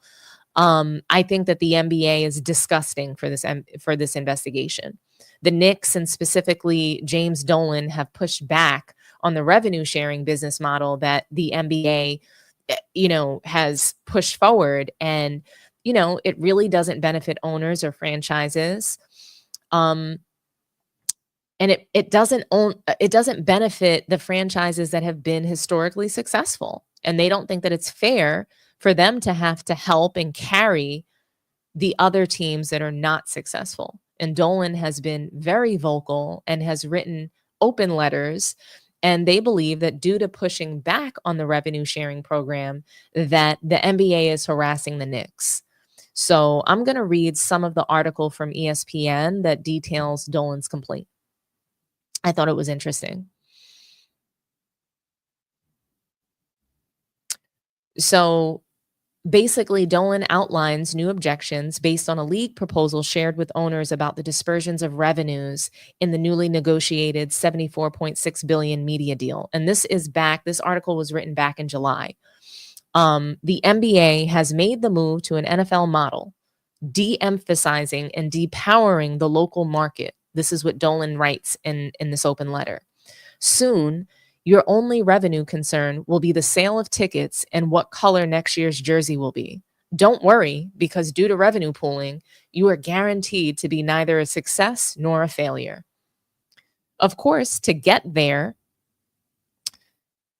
I think that the NBA is disgusting for this investigation. The Knicks, and specifically James Dolan, have pushed back on the revenue sharing business model that the NBA, has pushed forward. And, it really doesn't benefit owners or franchises. And it doesn't benefit the franchises that have been historically successful. And they don't think that it's fair for them to have to help and carry the other teams that are not successful. And Dolan has been very vocal and has written open letters. And they believe that due to pushing back on the revenue sharing program, that the NBA is harassing the Knicks. So I'm going to read some of the article from ESPN that details Dolan's complaint. I thought it was interesting. So basically, Dolan outlines new objections based on a league proposal shared with owners about the dispersions of revenues in the newly negotiated $74.6 billion media deal. And this article was written back in July. The NBA has made the move to an NFL model, de-emphasizing and depowering the local market. This is what Dolan writes in this open letter. Soon, your only revenue concern will be the sale of tickets and what color next year's jersey will be. Don't worry, because due to revenue pooling, you are guaranteed to be neither a success nor a failure. Of course, to get there,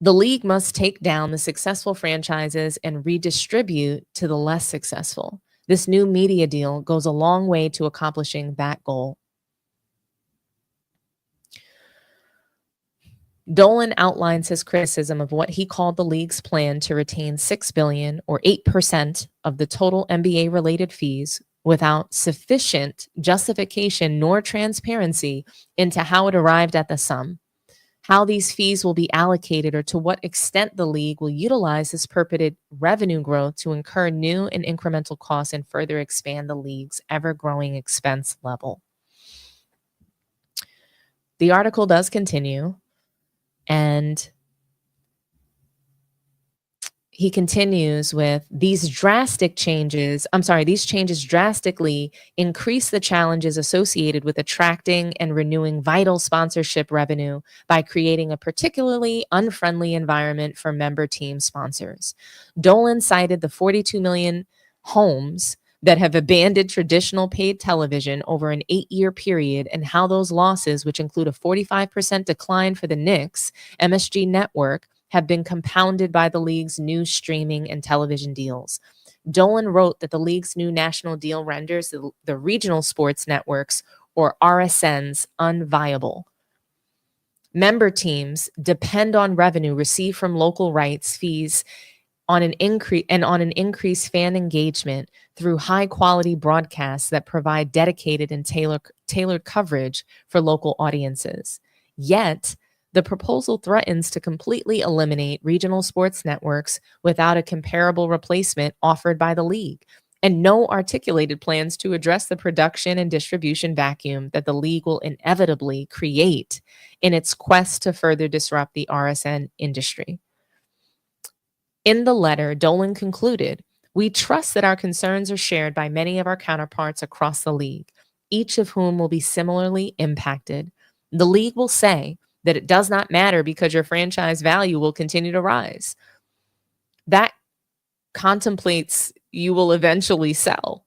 the league must take down the successful franchises and redistribute to the less successful. This new media deal goes a long way to accomplishing that goal. Dolan outlines his criticism of what he called the league's plan to retain $6 billion, or 8% of the total NBA-related fees, without sufficient justification nor transparency into how it arrived at the sum, how these fees will be allocated, or to what extent the league will utilize this purported revenue growth to incur new and incremental costs and further expand the league's ever-growing expense level. The article does continue. And he continues with these changes drastically increase the challenges associated with attracting and renewing vital sponsorship revenue by creating a particularly unfriendly environment for member team sponsors. Dolan cited the 42 million homes that have abandoned traditional paid television over an 8-year period, and how those losses, which include a 45% decline for the Knicks MSG network, have been compounded by the league's new streaming and television deals. Dolan wrote that the league's new national deal renders the regional sports networks, or RSNs, unviable. Member teams depend on revenue received from local rights fees on an increased fan engagement through high-quality broadcasts that provide dedicated and tailored coverage for local audiences. Yet, the proposal threatens to completely eliminate regional sports networks without a comparable replacement offered by the league. and no articulated plans to address the production and distribution vacuum that the league will inevitably create in its quest to further disrupt the RSN industry. In the letter, Dolan concluded, "We trust that our concerns are shared by many of our counterparts across the league, each of whom will be similarly impacted. The league will say that it does not matter because your franchise value will continue to rise. That contemplates you will eventually sell.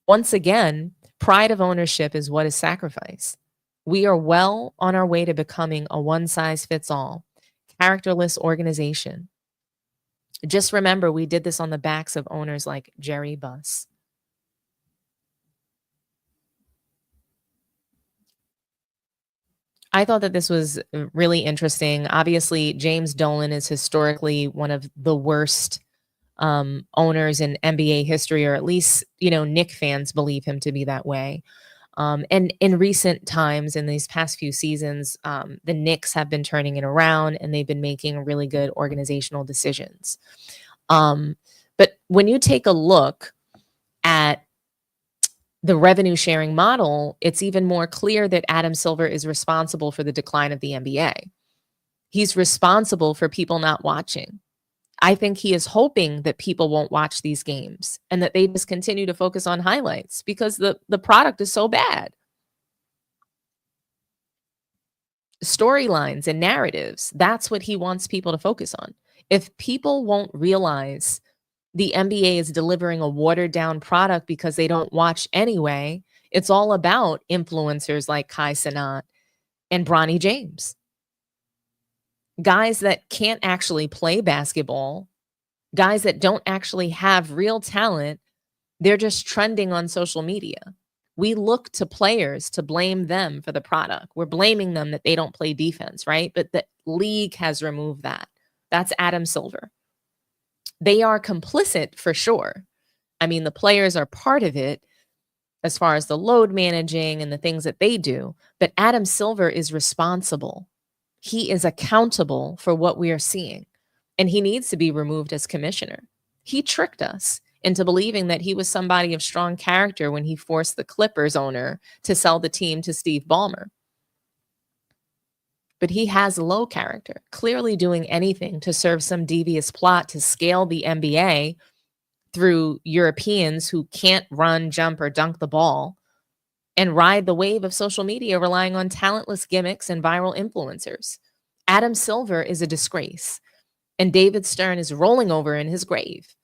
Once again, pride of ownership is what is sacrificed. We are well on our way to becoming a one-size-fits-all, characterless organization. Just remember, we did this on the backs of owners like Jerry Buss." I thought that this was really interesting. Obviously, James Dolan is historically one of the worst owners in NBA history, or at least, Knick fans believe him to be that way. And in recent times, in these past few seasons, the Knicks have been turning it around and they've been making really good organizational decisions. But when you take a look at the revenue sharing model, it's even more clear that Adam Silver is responsible for the decline of the NBA. He's responsible for people not watching. I think he is hoping that people won't watch these games and that they just continue to focus on highlights because the product is so bad. Storylines and narratives, that's what he wants people to focus on. If people won't realize the NBA is delivering a watered down product because they don't watch anyway, it's all about influencers like Kai Cenat and Bronny James. Guys that can't actually play basketball, guys that don't actually have real talent, they're just trending on social media. We look to players to blame them for the product. We're blaming them that they don't play defense, right? But the league has removed that. That's Adam Silver. They are complicit for sure. I mean, the players are part of it as far as the load managing and the things that they do, but Adam Silver is responsible. He is accountable for what we are seeing, and he needs to be removed as commissioner. He tricked us into believing that he was somebody of strong character when he forced the Clippers owner to sell the team to Steve Ballmer. But he has low character, clearly doing anything to serve some devious plot to scale the NBA through Europeans who can't run, jump, or dunk the ball, and ride the wave of social media relying on talentless gimmicks and viral influencers. Adam Silver is a disgrace, and David Stern is rolling over in his grave.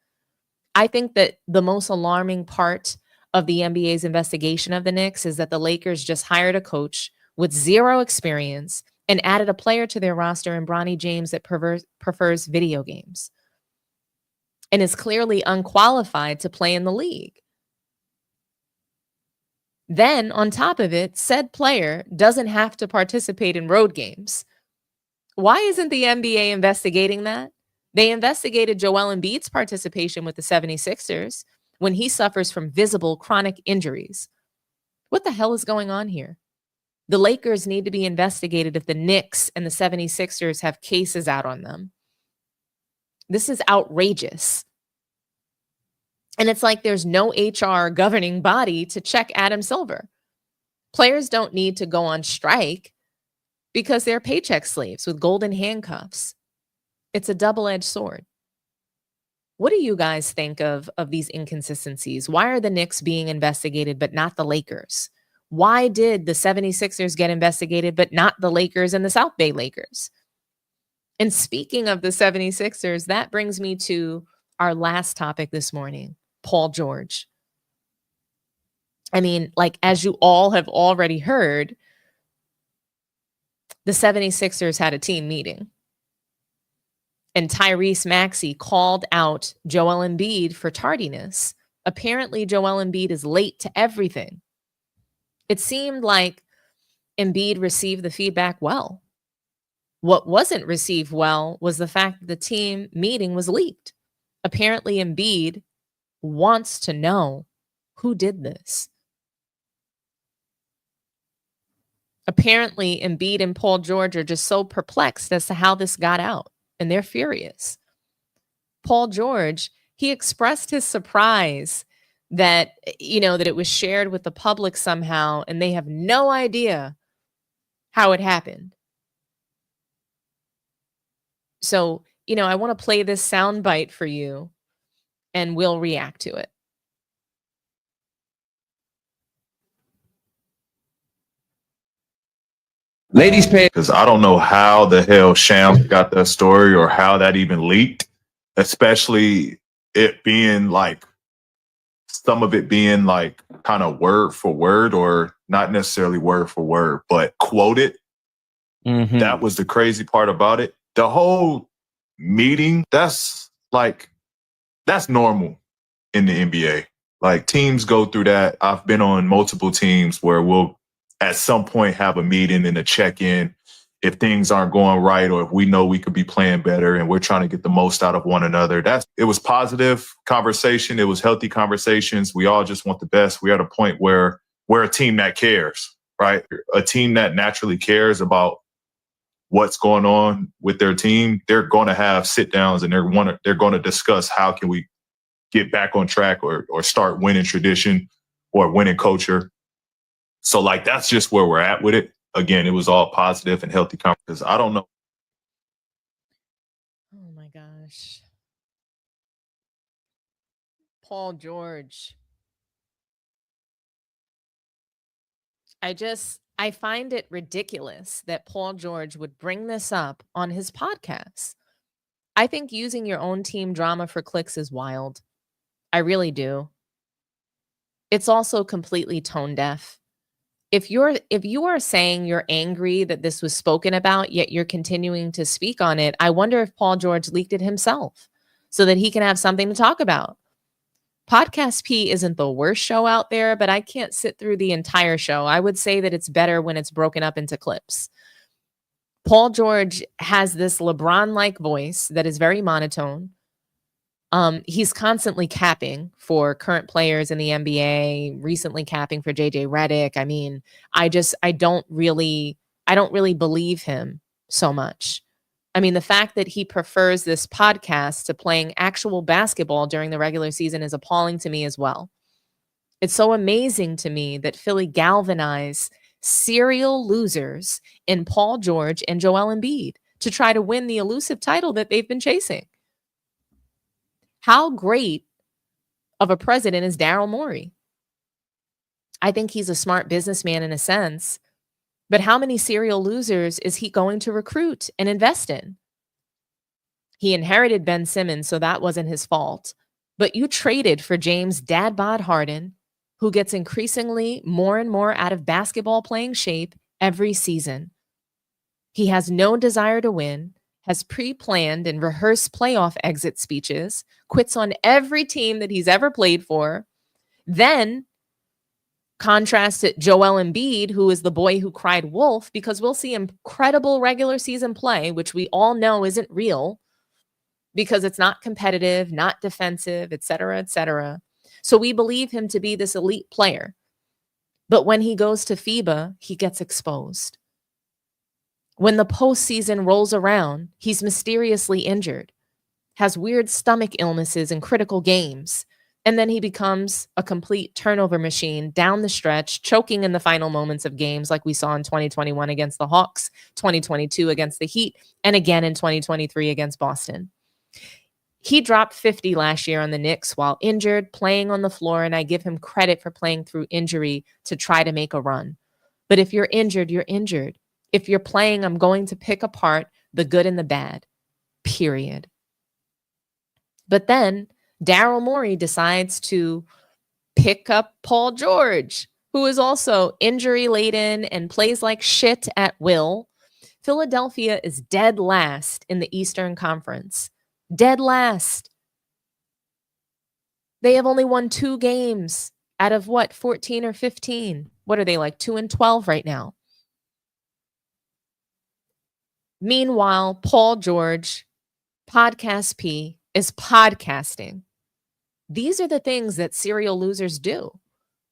I think that the most alarming part of the NBA's investigation of the Knicks is that the Lakers just hired a coach with zero experience and added a player to their roster in Bronny James that prefers video games and is clearly unqualified to play in the league. Then, on top of it, said player doesn't have to participate in road games. Why isn't the NBA investigating that? They investigated Joel Embiid's participation with the 76ers when he suffers from visible chronic injuries. What the hell is going on here? The Lakers need to be investigated if the Knicks and the 76ers have cases out on them. This is outrageous. And it's like there's no HR governing body to check Adam Silver. Players don't need to go on strike because they're paycheck slaves with golden handcuffs. It's a double-edged sword. What do you guys think of these inconsistencies? Why are the Knicks being investigated but not the Lakers? Why did the 76ers get investigated but not the Lakers and the South Bay Lakers? And speaking of the 76ers, that brings me to our last topic this morning. Paul George. I mean, like, as you all have already heard, the 76ers had a team meeting. And Tyrese Maxey called out Joel Embiid for tardiness. Apparently, Joel Embiid is late to everything. It seemed like Embiid received the feedback well. What wasn't received well was the fact that the team meeting was leaked. Apparently, Embiid wants to know who did this. Apparently, Embiid and Paul George are just so perplexed as to how this got out, and they're furious. Paul George, he expressed his surprise that, that it was shared with the public somehow, and they have no idea how it happened. So, I want to play this soundbite for you, and we'll react to it. Ladies pay, because I don't know how the hell Sham got that story or how that even leaked, especially it being like some of it being like kind of word for word, or not necessarily word for word, but quoted. That was the crazy part about it. The whole meeting, that's normal in the NBA. Like, teams go through that. I've been on multiple teams where we'll at some point have a meeting and a check-in if things aren't going right, or if we know we could be playing better and we're trying to get the most out of one another. It was positive conversation. It was healthy conversations. We all just want the best. We're at a point where we're a team that cares, right? A team that naturally cares about what's going on with their team. They're going to have sit downs, and they're going to discuss how can we get back on track or start winning tradition or winning culture. So like, that's just where we're at with it. Again, it was all positive and healthy conversations. I don't know. Oh my gosh. Paul George. I find it ridiculous that Paul George would bring this up on his podcast. I think using your own team drama for clicks is wild. I really do. It's also completely tone deaf. If you are saying you're angry that this was spoken about, yet you're continuing to speak on it, I wonder if Paul George leaked it himself so that he can have something to talk about. Podcast P isn't the worst show out there, but I can't sit through the entire show. I would say that it's better when it's broken up into clips. Paul George has this LeBron-like voice that is very monotone. He's constantly capping for current players in the NBA, recently capping for JJ Redick. I mean, I don't really believe him so much. I mean, the fact that he prefers this podcast to playing actual basketball during the regular season is appalling to me as well. It's so amazing to me that Philly galvanized serial losers in Paul George and Joel Embiid to try to win the elusive title that they've been chasing. How great of a president is Daryl Morey? I think he's a smart businessman in a sense, but how many serial losers is he going to recruit and invest in? He inherited Ben Simmons, so that wasn't his fault. But you traded for James Dad Bod Harden, who gets increasingly more and more out of basketball playing shape every season. He has no desire to win, has pre-planned and rehearsed playoff exit speeches, quits on every team that he's ever played for. Then contrast it Joel Embiid, who is the boy who cried wolf, because we'll see incredible regular season play, which we all know isn't real because it's not competitive, not defensive, et cetera, et cetera. So we believe him to be this elite player. But when he goes to FIBA, he gets exposed. When the postseason rolls around, he's mysteriously injured, has weird stomach illnesses in critical games, and then he becomes a complete turnover machine down the stretch, choking in the final moments of games like we saw in 2021 against the Hawks, 2022 against the Heat, and again in 2023 against Boston. He dropped 50 last year on the Knicks while injured, playing on the floor, and I give him credit for playing through injury to try to make a run. But if you're injured, you're injured. If you're playing, I'm going to pick apart the good and the bad, period. But then Daryl Morey decides to pick up Paul George, who is also injury-laden and plays like shit at will. Philadelphia is dead last in the Eastern Conference. Dead last. They have only won 2 games out of 14 or 15? What are they, like 2-12 right now? Meanwhile, Paul George, Podcast P, is podcasting. These are the things that serial losers do.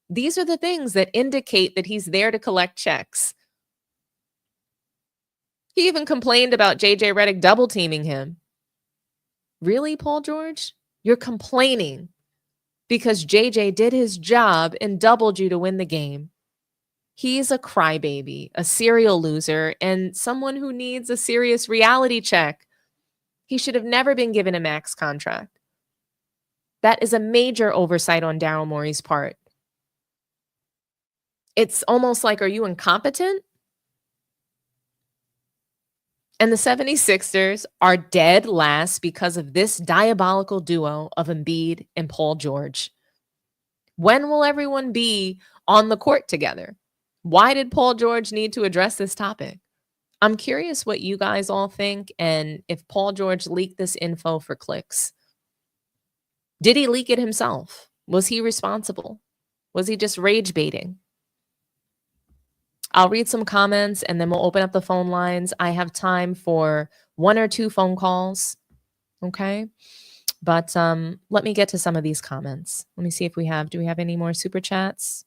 These are the things that indicate that he's there to collect checks. He even complained about JJ Redick double teaming him. Really, Paul George? You're complaining because JJ did his job and doubled you to win the game. He's a crybaby, a serial loser, and someone who needs a serious reality check. He should have never been given a max contract. That is a major oversight on Daryl Morey's part. It's almost like, are you incompetent? And the 76ers are dead last because of this diabolical duo of Embiid and Paul George. When will everyone be on the court together? Why did Paul George need to address this topic? I'm curious what you guys all think and if Paul George leaked this info for clicks. Did he leak it himself? Was he responsible? Was he just rage baiting? I'll read some comments and then we'll open up the phone lines. I have time for 1 or 2 phone calls. Okay. But let me get to some of these comments. Let me see if do we have any more super chats?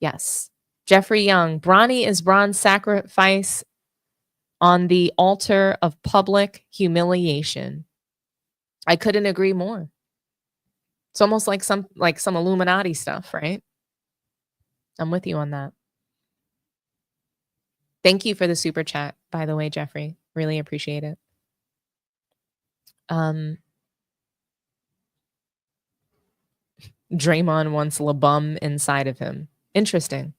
Yes. Jeffrey Young, Bronny is Bron's sacrifice on the altar of public humiliation. I couldn't agree more. It's almost like some Illuminati stuff, right? I'm with you on that. Thank you for the super chat, by the way, Jeffrey. Really appreciate it. Draymond wants LeBum inside of him. Interesting.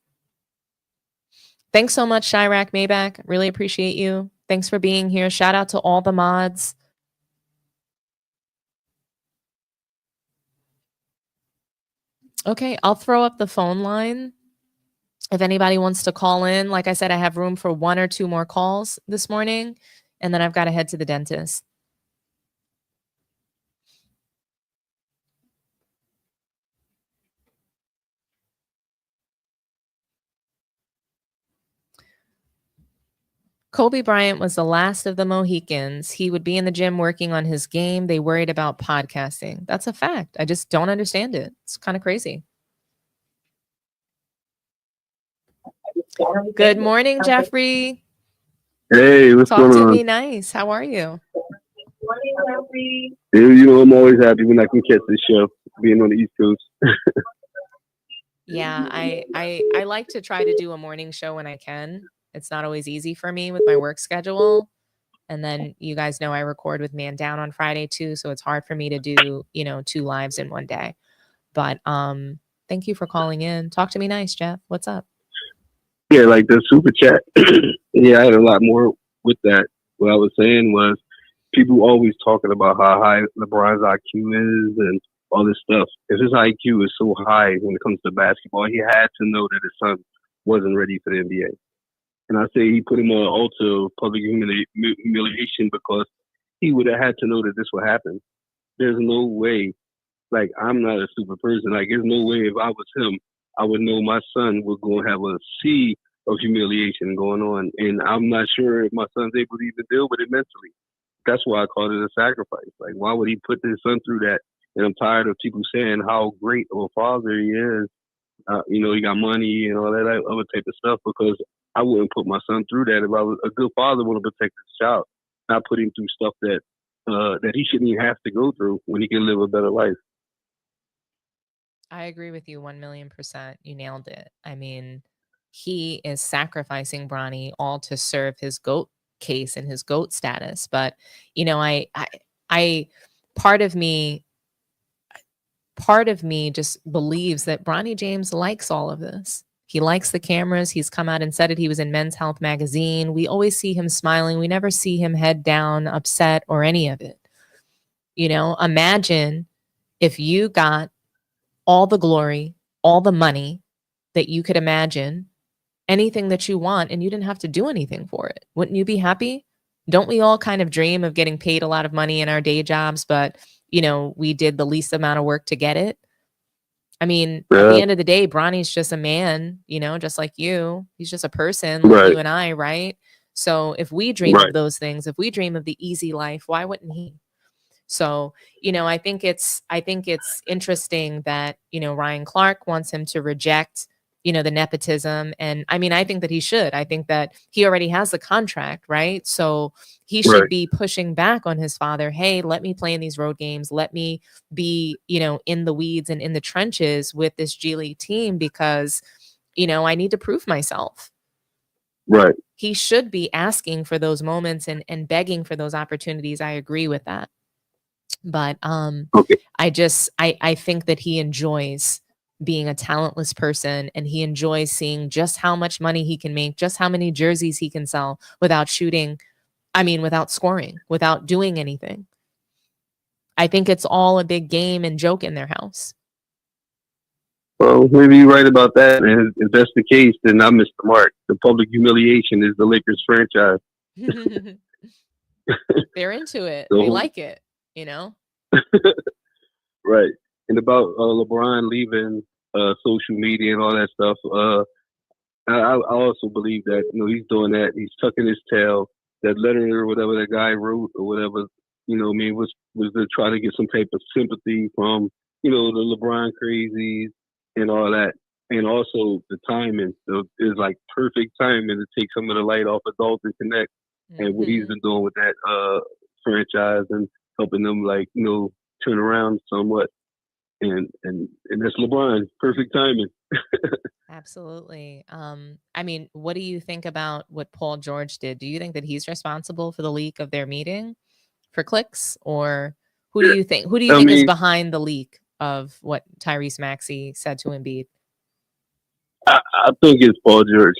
Thanks so much, Chirac Maybach. Really appreciate you. Thanks for being here. Shout out to all the mods. Okay, I'll throw up the phone line. If anybody wants to call in, like I said, I have room for 1 or 2 more calls this morning, and then I've got to head to the dentist. Kobe Bryant was the last of the Mohicans. He would be in the gym working on his game. They worried about podcasting. That's a fact. I just don't understand it. It's kind of crazy. Good morning, Jeffrey. Hey, what's Talk going to on? me nice. How are you? You know, I'm always happy when I can catch this show, being on the East Coast. Yeah, I like to try to do a morning show when I can. It's not always easy for me with my work schedule. And then you guys know I record with Man Down on Friday too, so it's hard for me to do, 2 lives in one day. But thank you for calling in. Talk to me nice, Jeff. What's up? Yeah, like the super chat. Yeah, I had a lot more with that. What I was saying was people always talking about how high LeBron's IQ is and all this stuff. If his IQ is so high when it comes to basketball, he had to know that his son wasn't ready for the NBA. And I say he put him on an altar of public humiliation because he would have had to know that this would happen. There's no way, like, I'm not a super person. Like, there's no way if I was him, I would know my son was going to have a sea of humiliation going on. And I'm not sure if my son's able to even deal with it mentally. That's why I call it a sacrifice. Like, why would he put his son through that? And I'm tired of people saying how great of a father he is. He got money and all that other type of stuff, because I wouldn't put my son through that. If I was a good father, would have protected his child, not put him through stuff that he shouldn't even have to go through when he can live a better life. I agree with you 1,000,000%. You nailed it. I mean, he is sacrificing Bronny all to serve his GOAT case and his GOAT status. But, I part of me just believes that Bronny James likes all of this. He likes the cameras. He's come out and said it. He was in Men's Health magazine. We always see him smiling. We never see him head down, upset, or any of it. Imagine if you got all the glory, all the money that you could imagine, anything that you want, and you didn't have to do anything for it. Wouldn't you be happy? Don't we all kind of dream of getting paid a lot of money in our day jobs, but, we did the least amount of work to get it? I mean, at the end of the day, Bronny's just a man, just like you. He's just a person like you and I, right? So if we dream of those things, if we dream of the easy life, why wouldn't he? So, I think it's interesting that, Ryan Clark wants him to reject the nepotism. And I mean, I think that he should. I think that he already has the contract, right? So he should be pushing back on his father. Hey, let me play in these road games. Let me be, in the weeds and in the trenches with this G League team because, I need to prove myself. Right. He should be asking for those moments and begging for those opportunities. I agree with that. But I think that he enjoys being a talentless person, and he enjoys seeing just how much money he can make, just how many jerseys he can sell without without scoring, without doing anything. I think it's all a big game and joke in their house. Well, maybe you're right about that. And if that's the case, then I missed the mark. The public humiliation is the Lakers franchise. They're into it. So, they like it, Right. And about LeBron leaving social media and all that stuff, I also believe that he's doing that. He's tucking his tail. That letter or whatever that guy wrote or whatever, was to try to get some type of sympathy from the LeBron crazies and all that. And also the timing is like perfect timing to take some of the light off of Dalton Connect and what he's been doing with that franchise and helping them turn around somewhat. And that's LeBron. Perfect timing. Absolutely. What do you think about what Paul George did? Do you think that he's responsible for the leak of their meeting for clicks, or who do you think? Who do you think is behind the leak of what Tyrese Maxey said to Embiid? I think it's Paul George.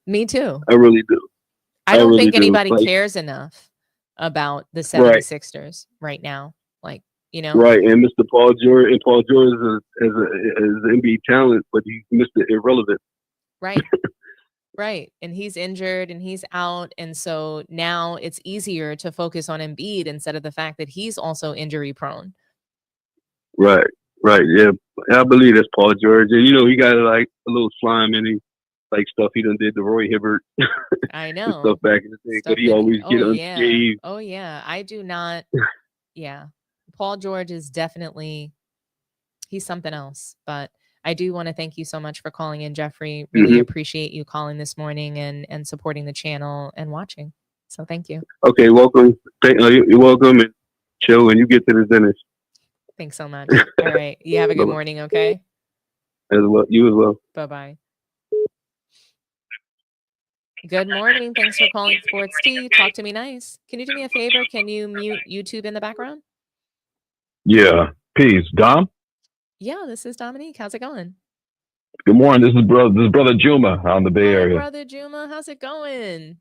Me too. I really do. I don't think anybody cares enough about the 76ers right now. Right, and Mr. Paul George, is an NBA talent, but he's Mr. Irrelevant. Right, right, and he's injured and he's out, and so now it's easier to focus on Embiid instead of the fact that he's also injury prone. Right, yeah, I believe that's Paul George, and he got a little slime in him, stuff he done did to Roy Hibbert. I know stuff back in the day, but he always get unscathed. Oh yeah, I do not. Yeah. Paul George is definitely, he's something else. But I do want to thank you so much for calling in, Jeffrey. Really appreciate you calling this morning and supporting the channel and watching. So thank you. Okay, welcome. You're welcome. And chill when you get to the dentist. Thanks so much. All right. You have a good morning, okay? You as well. Bye-bye. Good morning. Thanks for calling Sports Tea. Talk to me nice. Can you do me a favor? Can you mute YouTube in the background? Yeah. Peace. Dom? Yeah, this is Dominique. How's it going? Good morning. This is brother Juma out in the Bay Area. Brother Juma, how's it going?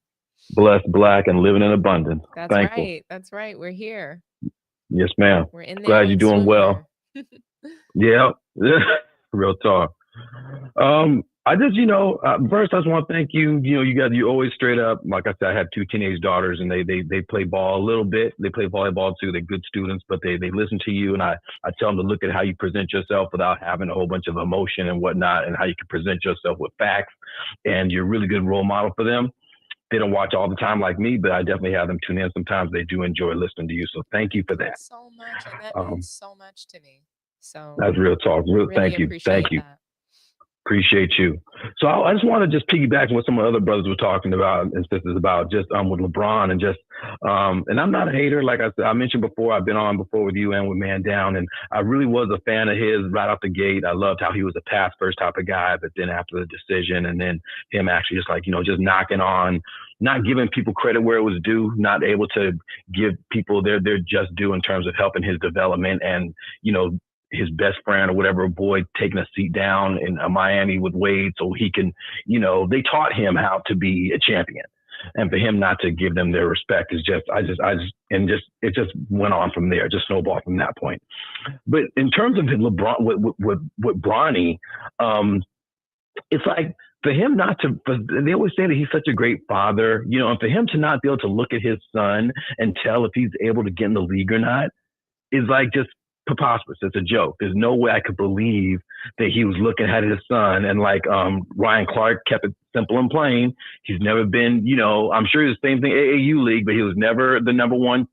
Blessed, black, and living in abundance. That's Thankful. Right. That's right. We're here. Yes, ma'am. We're in there. Glad you're doing well. Yeah. Real talk. I just, first I just want to thank you. You always straight up. Like I said, I have 2 teenage daughters, and they play ball a little bit. They play volleyball too. They're good students, but they listen to you, and I tell them to look at how you present yourself without having a whole bunch of emotion and whatnot, and how you can present yourself with facts. And you're a really good role model for them. They don't watch all the time like me, but I definitely have them tune in sometimes. They do enjoy listening to you, so thank you for that. So much, and that means so much to me. So that's real talk. Really thank you. That. Appreciate you. So I just want to just piggyback on what some of the other brothers were talking about and sisters about just with LeBron and just and I'm not a hater. Like I said, I mentioned before, I've been on before with you and with Man Down, and I really was a fan of his right off the gate. I loved how he was a pass first type of guy, but then after the decision and then him actually just just knocking on, not giving people credit where it was due, not able to give people their just due in terms of helping his development and, his best friend or whatever boy taking a seat down in Miami with Wade so he can, they taught him how to be a champion, and for him not to give them their respect is just, it just went on from there, just snowballed from that point. But in terms of LeBron with Bronny, it's like for him not to, they always say that he's such a great father, and for him to not be able to look at his son and tell if he's able to get in the league or not is like just preposterous. It's a joke. There's no way I could believe that he was looking at his son and Ryan Clark kept it simple and plain. He's never been, I'm sure it's the same thing AAU league, but he was never the number one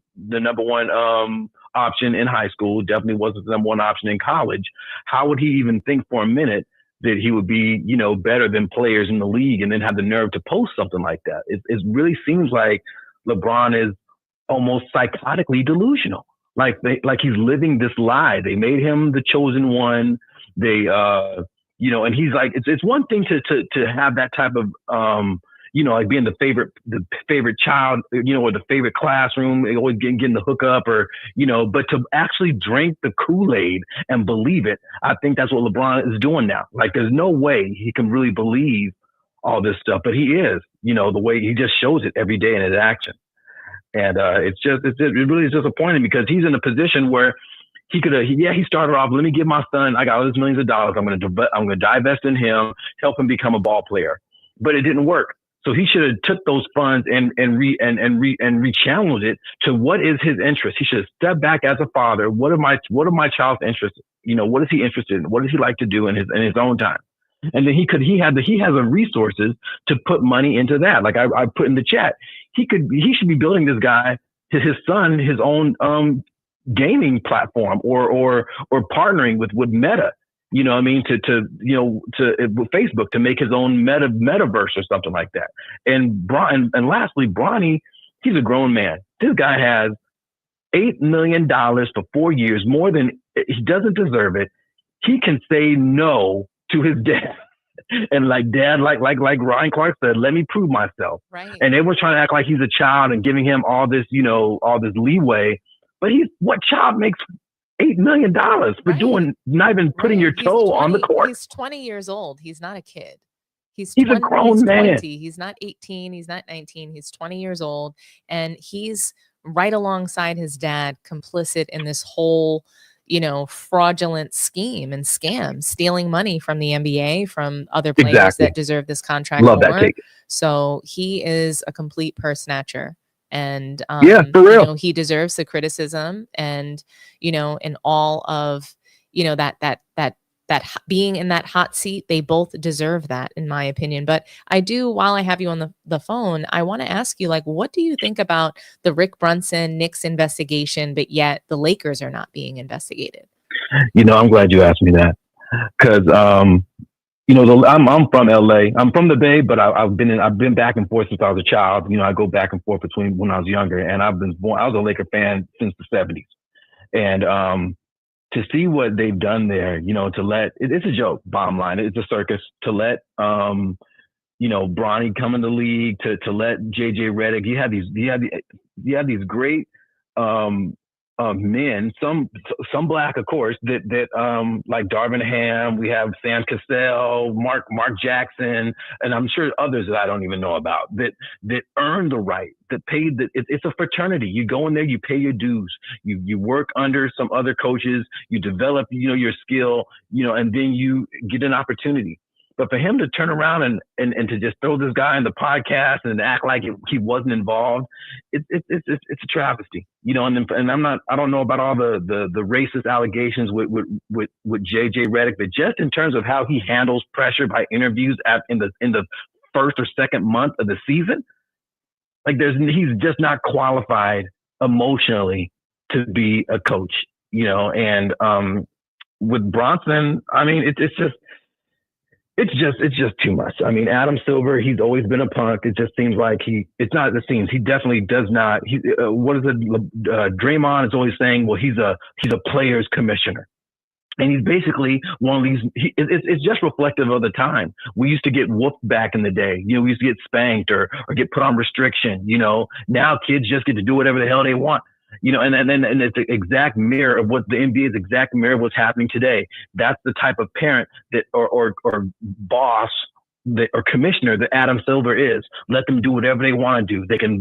option in high school. Definitely wasn't the number one option in college. How would he even think for a minute that he would be, better than players in the league, and then have the nerve to post something like that. It really seems like LeBron is almost psychotically delusional. Like he's living this lie. They made him the chosen one. They, and he's like, it's one thing to have that type of, like being the favorite child, or the favorite classroom, always getting the hookup, or, but to actually drink the Kool-Aid and believe it, I think that's what LeBron is doing now. Like, there's no way he can really believe all this stuff, but he is, the way he just shows it every day in his action. And it really is disappointing, because he's in a position where he could have, he started off, let me give my son, I got all these millions of dollars, I'm going to divest in him, help him become a ball player. But it didn't work. So he should have took those funds and re-channeled it to what is his interest. He should have stepped back as a father. What are my child's interests? What is he interested in? What does he like to do in his own time? And then he has the resources to put money into that. Like I put in the chat, he should be building his son, his own gaming platform, or partnering with Meta. With Facebook to make his own metaverse or something like that. And lastly, Bronny, he's a grown man. This guy has $8 million for 4 years, more than he doesn't deserve it. He can say no to his dad. And like Ryan Clark said, let me prove myself. Right. And they were trying to act like he's a child and giving him all this leeway. But what child makes $8 million for doing, not even putting your toe on the court? He's 20 years old. He's not a kid. He's a grown man. 20. He's not 18. He's not 19. He's 20 years old. And he's right alongside his dad, complicit in this whole, fraudulent scheme and scam, stealing money from the NBA, from other players that deserve this contract. Love that take. So he is a complete purse snatcher. And for real, he deserves the criticism, and in all of that being in that hot seat, they both deserve that, in my opinion. But I do, while I have you on the phone, I want to ask you, what do you think about the Rick Brunson Knicks investigation, but yet the Lakers are not being investigated? I'm glad you asked me that, because I'm from LA. I'm from the Bay, but I've been back and forth since I was a child. I go back and forth between when I was younger, and I was a Laker fan since the 70s. And to see what they've done there, it's a joke, bottom line. It's a circus to let Bronny come in the league, to let JJ Redick. You had these great men, some black, of course, that like Darvin Ham, we have Sam Cassell, Mark Jackson, and I'm sure others that I don't even know about, that earned the right, that paid it's a fraternity. You go in there, you pay your dues, you work under some other coaches, you develop your skill, and then you get an opportunity. But for him to turn around and to just throw this guy in the podcast and act like he wasn't involved, it's a travesty, And I don't know about all the racist allegations with JJ Redick, but just in terms of how he handles pressure by interviews in the first or second month of the season, he's just not qualified emotionally to be a coach, And with Bronson, I mean, it's just too much. I mean, Adam Silver, he's always been a punk. It just seems like he definitely does not. Draymond is always saying, well, he's a players commissioner. And he's basically one of these, it's just reflective of the time. We used to get whooped back in the day. We used to get spanked or get put on restriction. Now kids just get to do whatever the hell they want. And it's the exact mirror of what the NBA's exact mirror of what's happening today. That's the type of parent that or boss or commissioner that Adam Silver is. Let them do whatever they want to do. They can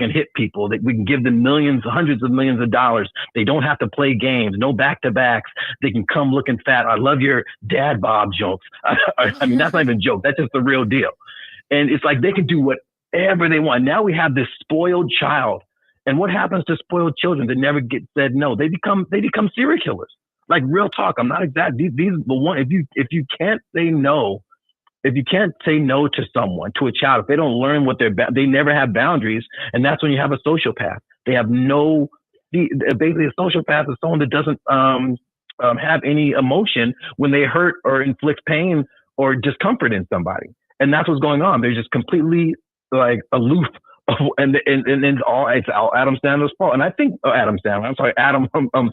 hit people. We can give them millions, hundreds of millions of dollars. They don't have to play games. No back-to-backs. They can come looking fat. I love your dad bod jokes. I mean, that's not even a joke. That's just the real deal. And it's like they can do whatever they want. Now we have this spoiled child. And what happens to spoiled children that never get said no? They become serial killers. Like, real talk. I'm not exact. These the one. If you can't say no, to someone, to a child, if they don't learn they never have boundaries, and that's when you have a sociopath. They have basically a sociopath is someone that doesn't have any emotion when they hurt or inflict pain or discomfort in somebody. And that's what's going on. They're just completely like aloof. And it's all Adam Sandler's fault. And I think Adam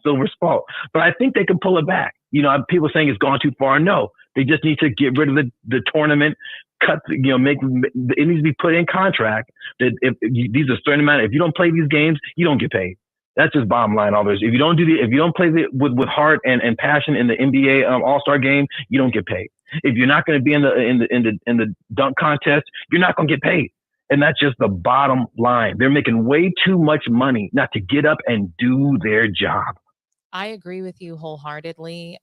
Silver's fault. But I think they can pull it back. You know, people saying it's gone too far. No, they just need to get rid of the tournament. Cut, you know, it needs to be put in contract that if these are a certain amount. If you don't play these games, you don't get paid. That's just bottom line. All this. If you don't play with heart and passion in the NBA All-Star game, you don't get paid. If you're not going to be in the dunk contest, you're not going to get paid. And that's just the bottom line. They're making way too much money not to get up and do their job. I agree with you wholeheartedly.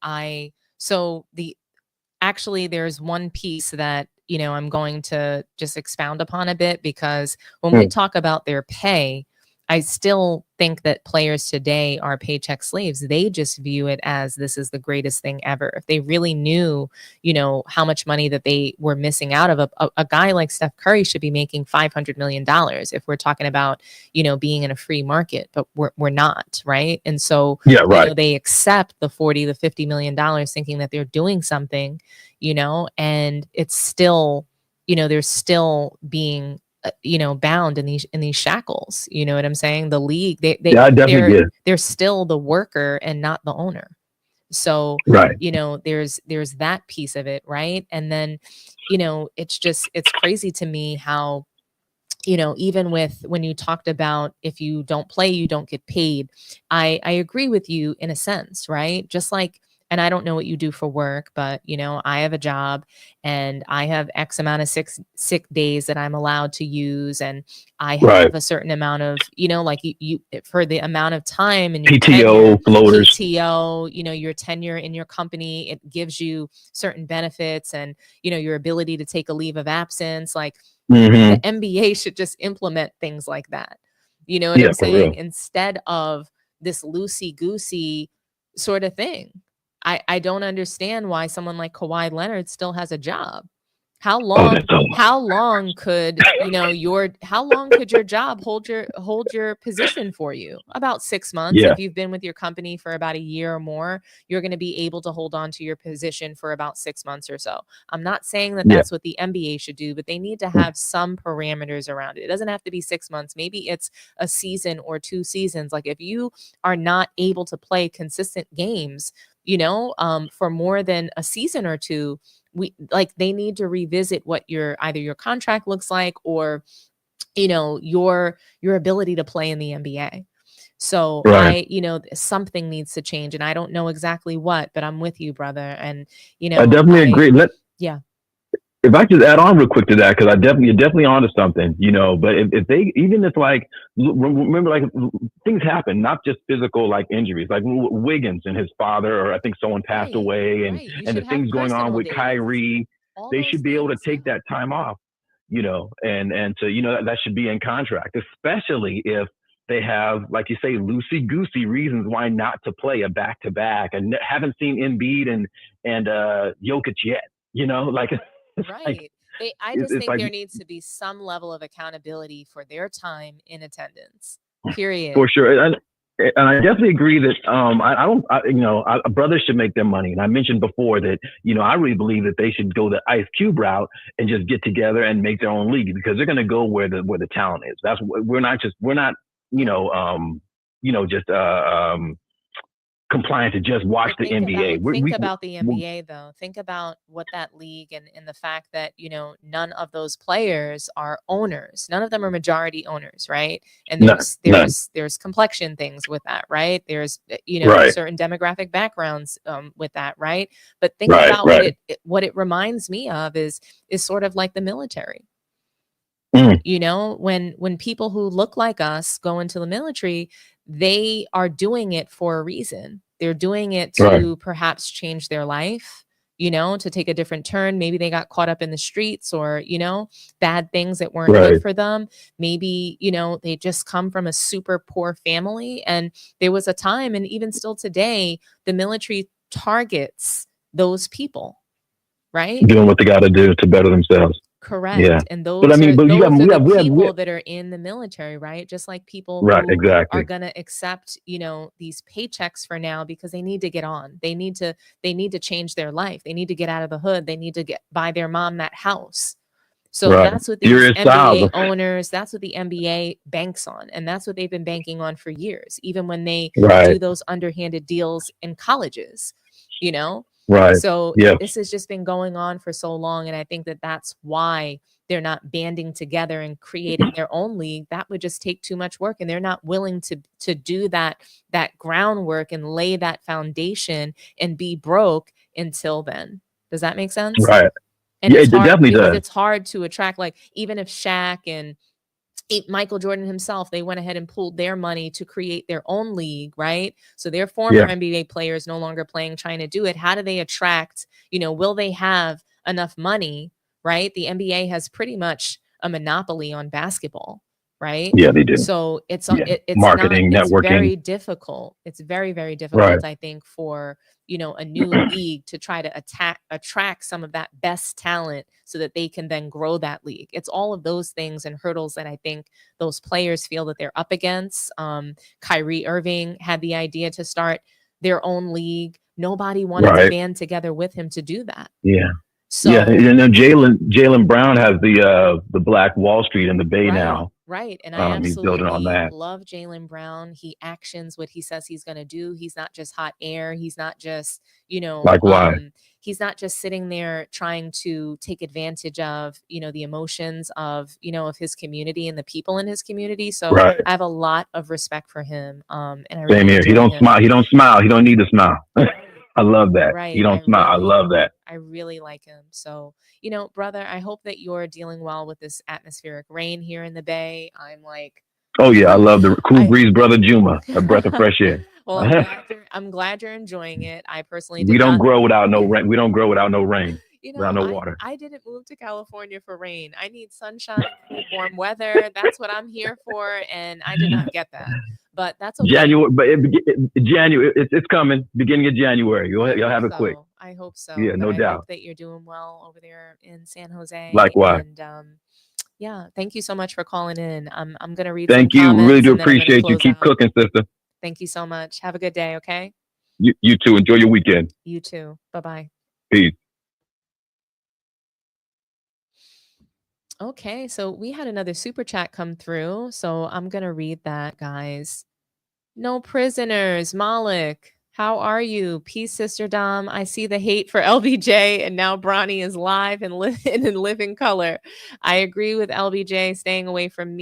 Actually, there's one piece that, you know, I'm going to just expound upon a bit, because when we talk about their pay, I still think that players today are paycheck slaves. They just view it as this is the greatest thing ever. If they really knew, you know, how much money that they were missing out of, a guy like Steph Curry should be making $500 million if we're talking about, you know, being in a free market, but we're not, right? And so you know, they accept the $40 to $50 million thinking that they're doing something, you know, and it's still, you know, they're still being you know, bound in these shackles. You know what I'm saying? The league, they're still the worker and not the owner. So, you know, there's that piece of it, right? And then, you know, it's crazy to me how, you know, even with when you talked about if you don't play, you don't get paid. I agree with you in a sense, right? Just like, and I don't know what you do for work, but, you know, I have a job and I have X amount of sick days that I'm allowed to use. And I have a certain amount of, you know, like you for the amount of time and PTO, floaters, PTO, you know, your tenure in your company, it gives you certain benefits and, you know, your ability to take a leave of absence. Like the NBA should just implement things like that. You know what I'm saying? Instead of this loosey-goosey sort of thing. I don't understand why someone like Kawhi Leonard still has a job. How long could, you know, how long could your job hold your position for you? About 6 months. If you've been with your company for about a year or more, you're going to be able to hold on to your position for about 6 months or so. I'm not saying that that's what the NBA should do, but they need to have some parameters around it. It doesn't have to be 6 months. Maybe it's a season or 2 seasons. Like if you are not able to play consistent games, you know, for more than a season or two, they need to revisit what either your contract looks like or, you know, your ability to play in the NBA. So you know, something needs to change, and I don't know exactly what, but I'm with you, brother. And you know, I definitely agree. If I could add on real quick to that, because you're definitely onto something, you know. But if they, even if like, remember, like things happen, not just physical like injuries, like Wiggins and his father, or I think someone passed away, and the things going on with Kyrie, they should be able to take that time off, you know, and so you know that should be in contract, especially if they have, like you say, loosey-goosey reasons why not to play a back-to-back, and haven't seen Embiid and Jokic yet, you know, like. Right. I just think there needs to be some level of accountability for their time in attendance. Period. For sure. And I definitely agree that brothers should make their money. And I mentioned before that, you know, I really believe that they should go the Ice Cube route and just get together and make their own league, because they're going to go where the talent is. That's we're not compliant to just watch the NBA. Think about the NBA though. Think about what that league and the fact that, you know, none of those players are owners. None of them are majority owners, right? And there's complexion things with that, right? There's, you know, certain demographic backgrounds with that, right? But think about what it reminds me of is sort of like the military. You know, when people who look like us go into the military, they are doing it for a reason. They're doing it to perhaps change their life, you know, to take a different turn. Maybe they got caught up in the streets or, you know, bad things that weren't good for them. Maybe, you know, they just come from a super poor family. And there was a time, and even still today, the military targets those people, right? Doing what they got to do to better themselves. Correct. And But I those mean, are but you got those are the we people have that are in the military, right? Just like people right, who are exactly. going to accept, these paychecks for now because they need to get on. They need to change their life. They need to get out of the hood. They need to buy their mom that house. So Right. that's what these Furious Styles. NBA owners, that's what the NBA banks on. And that's what they've been banking on for years, even when they Right. do those underhanded deals in colleges, you know? Right. So Yes. this has just been going on for so long. And I think that that's why they're not banding together and creating their own league. That would just take too much work. And they're not willing to do that groundwork and lay that foundation and be broke until then. Does that make sense? Right. And Yeah, it's it hard definitely because does. it's hard to attract, like, even if Shaq and Michael Jordan himself, they went ahead and pulled their money to create their own league, right? So their former Yeah. NBA players no longer playing, trying to do it. How do they attract, will they have enough money, right? The NBA has pretty much a monopoly on basketball, right? Yeah, they do. So it's Yeah. it's Marketing, not it's networking. very difficult. It's very, very Right. difficult, I think, for a new league to try to attract some of that best talent so that they can then grow that league. It's all of those things and hurdles that I think those players feel that they're up against. Kyrie Irving had the idea to start their own league. Nobody wanted to Right. band together with him to do that. Yeah. So Yeah. And then Jalen Brown has the Black Wall Street in the Bay now. Right. And I He's building on absolutely that. love Jalen Brown. He actions what he says he's going to do. He's not just hot air. He's not just, Likewise. he's not just sitting there trying to take advantage of, the emotions of, of his community and the people in his community. So Right. I have a lot of respect for him. And I Same really here. He enjoy don't him. smile. He don't smile. He don't need to smile. I love that. He Right. don't smile. I love that. I really like him. So, brother, I hope that you're dealing well with this atmospheric rain here in the Bay. I'm like, Oh yeah, I love the cool I breeze, brother Juma. A breath of fresh air. well, I'm glad you're enjoying it. I personally We did don't not. grow without no rain. We don't grow without no rain. Without no I water. I didn't move to California for rain. I need sunshine, warm weather. That's what I'm here for, and I did not get that. But that's okay. January, but January, it's coming. Beginning of January, you'll have it quick. I hope so. Yeah, But no I doubt. hope that you're doing well over there in San Jose. Likewise. And yeah, thank you so much for calling in. I'm gonna read Thank some you. comments, Really do and then I'm gonna appreciate you. close Keep out. cooking, sister. Thank you so much. Have a good day. Okay. You too. Enjoy your weekend. You too. Bye bye. Peace. Okay, so we had another super chat come through, so I'm gonna read that, guys. No prisoners, Malik. How are you? Peace, Sister Dom. I see the hate for LBJ, and now Bronny is live and in living color. I agree with LBJ staying away from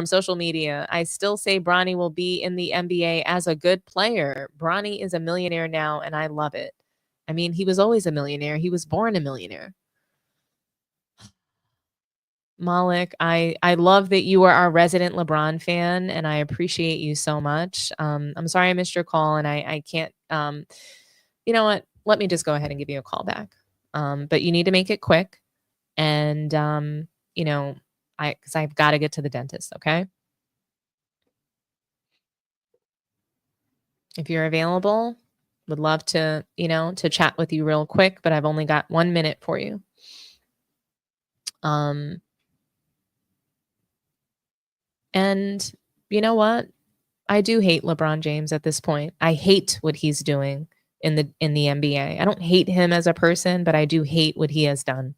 social media. I still say Bronny will be in the NBA as a good player. Bronny is a millionaire now, and I love it. I mean, he was always a millionaire. He was born a millionaire. Malik, I love that you are our resident LeBron fan, and I appreciate you so much. I'm sorry I missed your call, and I can't. You know what? Let me just go ahead and give you a call back. But you need to make it quick, and because I've got to get to the dentist. Okay. If you're available, would love to to chat with you real quick, but I've only got 1 minute for you. And you know what? I do hate LeBron James at this point. I hate what he's doing in the NBA. I don't hate him as a person, but I do hate what he has done.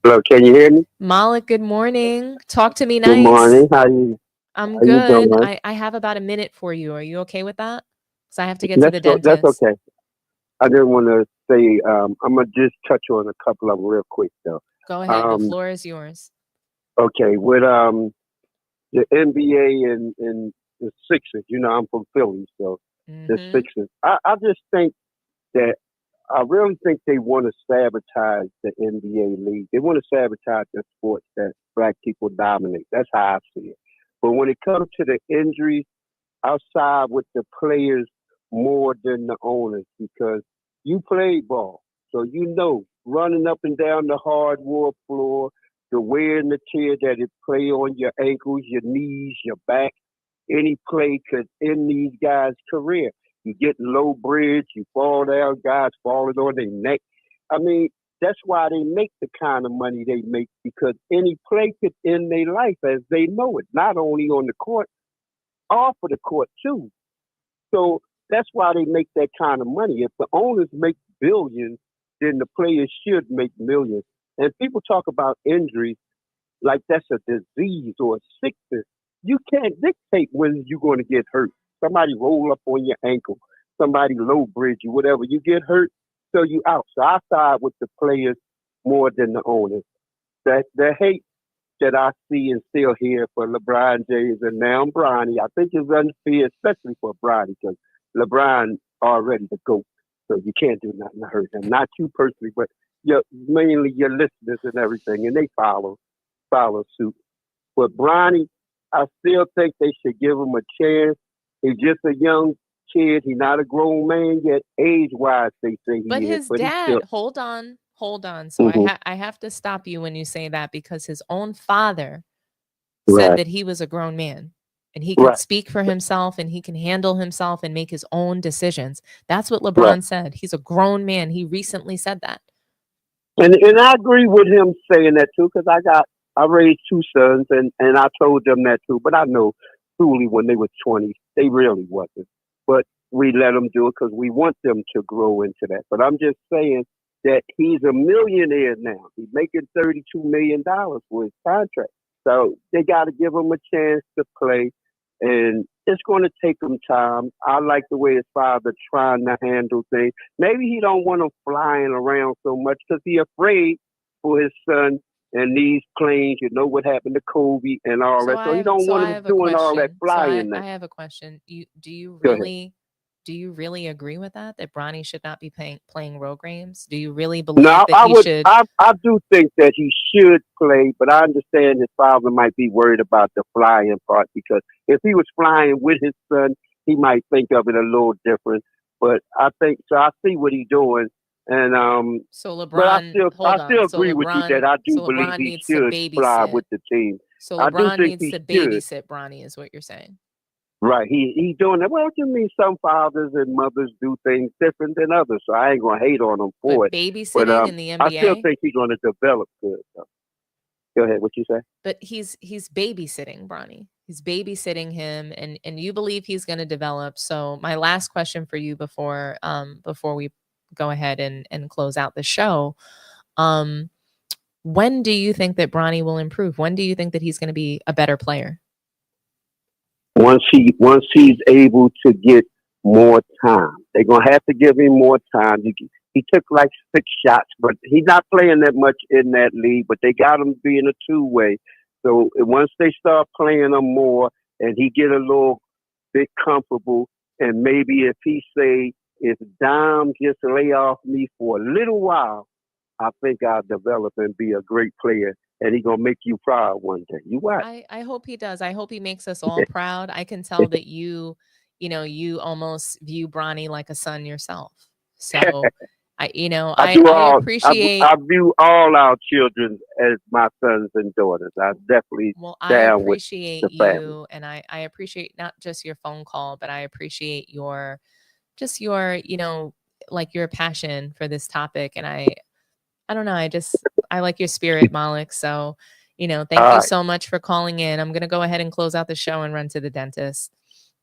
Hello, can you hear me? Malik, good morning. Talk to me nice. Good morning. How you? I'm How you good. doing? I have about a minute for you. Are you okay with that? Because I have to get to the That's dentist. okay. I didn't want to say. I'm gonna just touch on a couple of them real quick though. Go ahead. The floor is yours. Okay, with the NBA and the Sixers. You know, I'm from Philly, so the Sixers. I just think that I really think they want to sabotage the NBA league. They want to sabotage the sports that black people dominate. That's how I see it. But when it comes to the injuries, I'll side with the players more than the owners because you played ball. So you know, running up and down the hardwood floor, the wear and the tear that it play on your ankles, your knees, your back, any play could end these guys' career. You get low bridge, you fall down, guys falling on their neck. I mean, That's why they make the kind of money they make, because any play could end their life as they know it, not only on the court, off of the court too. So that's why they make that kind of money. If the owners make billions, then the players should make millions. And people talk about injuries like that's a disease or a sickness. You can't dictate when you're going to get hurt. Somebody roll up on your ankle, somebody low bridge you, whatever. You get hurt, so you out. So I side with the players more than the owners. That the hate that I see and still hear for LeBron James and now Bronny, I think is unfair, especially for Bronny, because LeBron already the GOAT. So you can't do nothing to hurt him. Not you personally, but mainly your listeners and everything, and they follow suit. But Bronny, I still think they should give him a chance. He's just a young kid. He's not a grown man yet, age-wise, they say he But is. his But he's dad, still, hold on. So Mhm. I have to stop you when you say that, because his own father said Right. that he was a grown man and he could Right. speak for himself and he can handle himself and make his own decisions. That's what Right. LeBron said. He's a grown man. He recently said that. And I agree with him saying that too, because I raised two sons and I told them that too. But I know truly when they were 20, they really wasn't. But we let them do it because we want them to grow into that. But I'm just saying that he's a millionaire now. He's making $32 million for his contract. So they got to give him a chance to play. And it's going to take him time. I like the way his father trying to handle things. Maybe he don't want him flying around so much because he afraid for his son and these planes. You know what happened to Kobe and all that. So he don't want him doing all that flying now. I have a question. Do you Go ahead. really agree with that Bronny should not be playing road games? Do you really believe No, that he should? I do think that he should play, but I understand his father might be worried about the flying part, because if he was flying with his son, he might think of it a little different. But I think so. I see what he's doing, and So but I LeBron, still hold on. So agree with you that I do believe LeBron he needs to should fly babysit. with the team. So I do LeBron think needs he to should. babysit Bronny, is what you're saying. Right, he doing that. Well, you mean some fathers and mothers do things different than others, so I ain't gonna hate on him for But it. But babysitting in the I still NBA, think he's gonna develop good. So. Go ahead. What you say? but he's babysitting Bronny. He's babysitting him, and you believe he's going to develop. So my last question for you before we go ahead and close out the show, when do you think that Bronny will improve? When do you think that he's going to be a better player? Once he's able to get more time, they're gonna have to give him more time. He took like 6 shots, but he's not playing that much in that league. But they got him being a two-way. So once they start playing him more, and he get a little bit comfortable, and maybe if he say, if Dom just lay off me for a little while, I think I'll develop and be a great player. And he's gonna make you proud one day. You what? I hope he does. I hope he makes us all proud. I can tell that you almost view Bronny like a son yourself. So I appreciate. I view all our children as my sons and daughters. I definitely I down with appreciate the family. you, and I appreciate not just your phone call, but I appreciate your like your passion for this topic. And I don't know, I like your spirit, Malik. So, thank you right. so much for calling in. I'm gonna go ahead and close out the show and run to the dentist.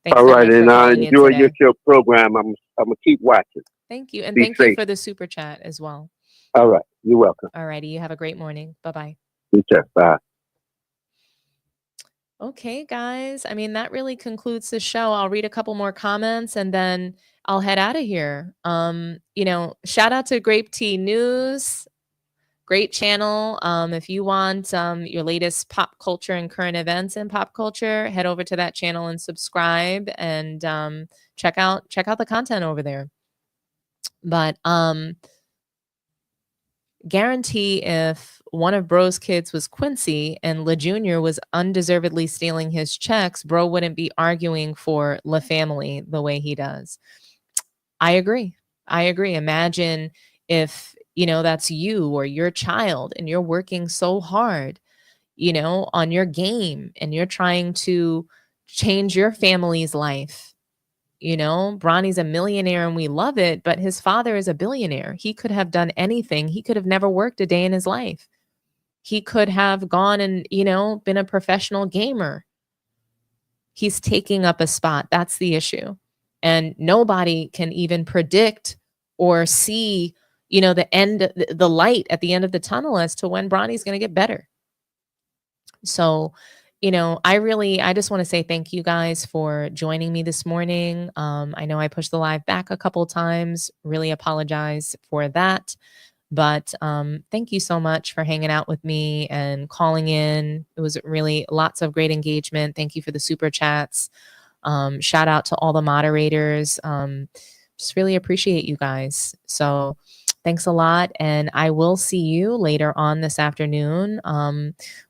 Thanks All so right, much for and I calling in enjoy today. your program. I'm gonna keep watching. Thank you, and Be thank you safe. for the super chat as well. All right, you're welcome. All righty, you have a great morning. Bye-bye. You too. Bye. Okay, guys. I mean, that really concludes the show. I'll read a couple more comments and then I'll head out of here. Shout out to Grape Tea News. Great channel. If you want your latest pop culture and current events in pop culture, head over to that channel and subscribe and check out the content over there. But guarantee if one of Bro's kids was Quincy and La Jr. was undeservedly stealing his checks, Bro wouldn't be arguing for La Family the way he does. I agree. Imagine if, that's you or your child and you're working so hard, on your game and you're trying to change your family's life. You know, Bronny's a millionaire and we love it, but his father is a billionaire. He could have done anything. He could have never worked a day in his life. He could have gone and, you know, been a professional gamer. He's taking up a spot. That's the issue. And nobody can even predict or see, you know, the light at the end of the tunnel as to when Bronny's going to get better. So, you know, I just want to say thank you guys for joining me this morning. I know I pushed the live back a couple times. Really apologize for that. But thank you so much for hanging out with me and calling in. It was really lots of great engagement. Thank you for the super chats. Shout out to all the moderators. Just really appreciate you guys. So thanks a lot. And I will see you later on this afternoon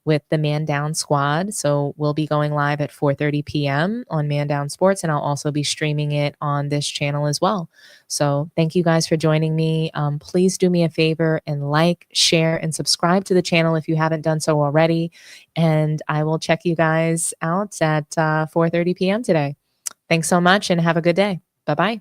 with the Man Down Squad. So we'll be going live at 4:30 p.m. on Man Down Sports, and I'll also be streaming it on this channel as well. So thank you guys for joining me. Please do me a favor and like, share, and subscribe to the channel if you haven't done so already. And I will check you guys out at 4:30 p.m. today. Thanks so much and have a good day. Bye-bye.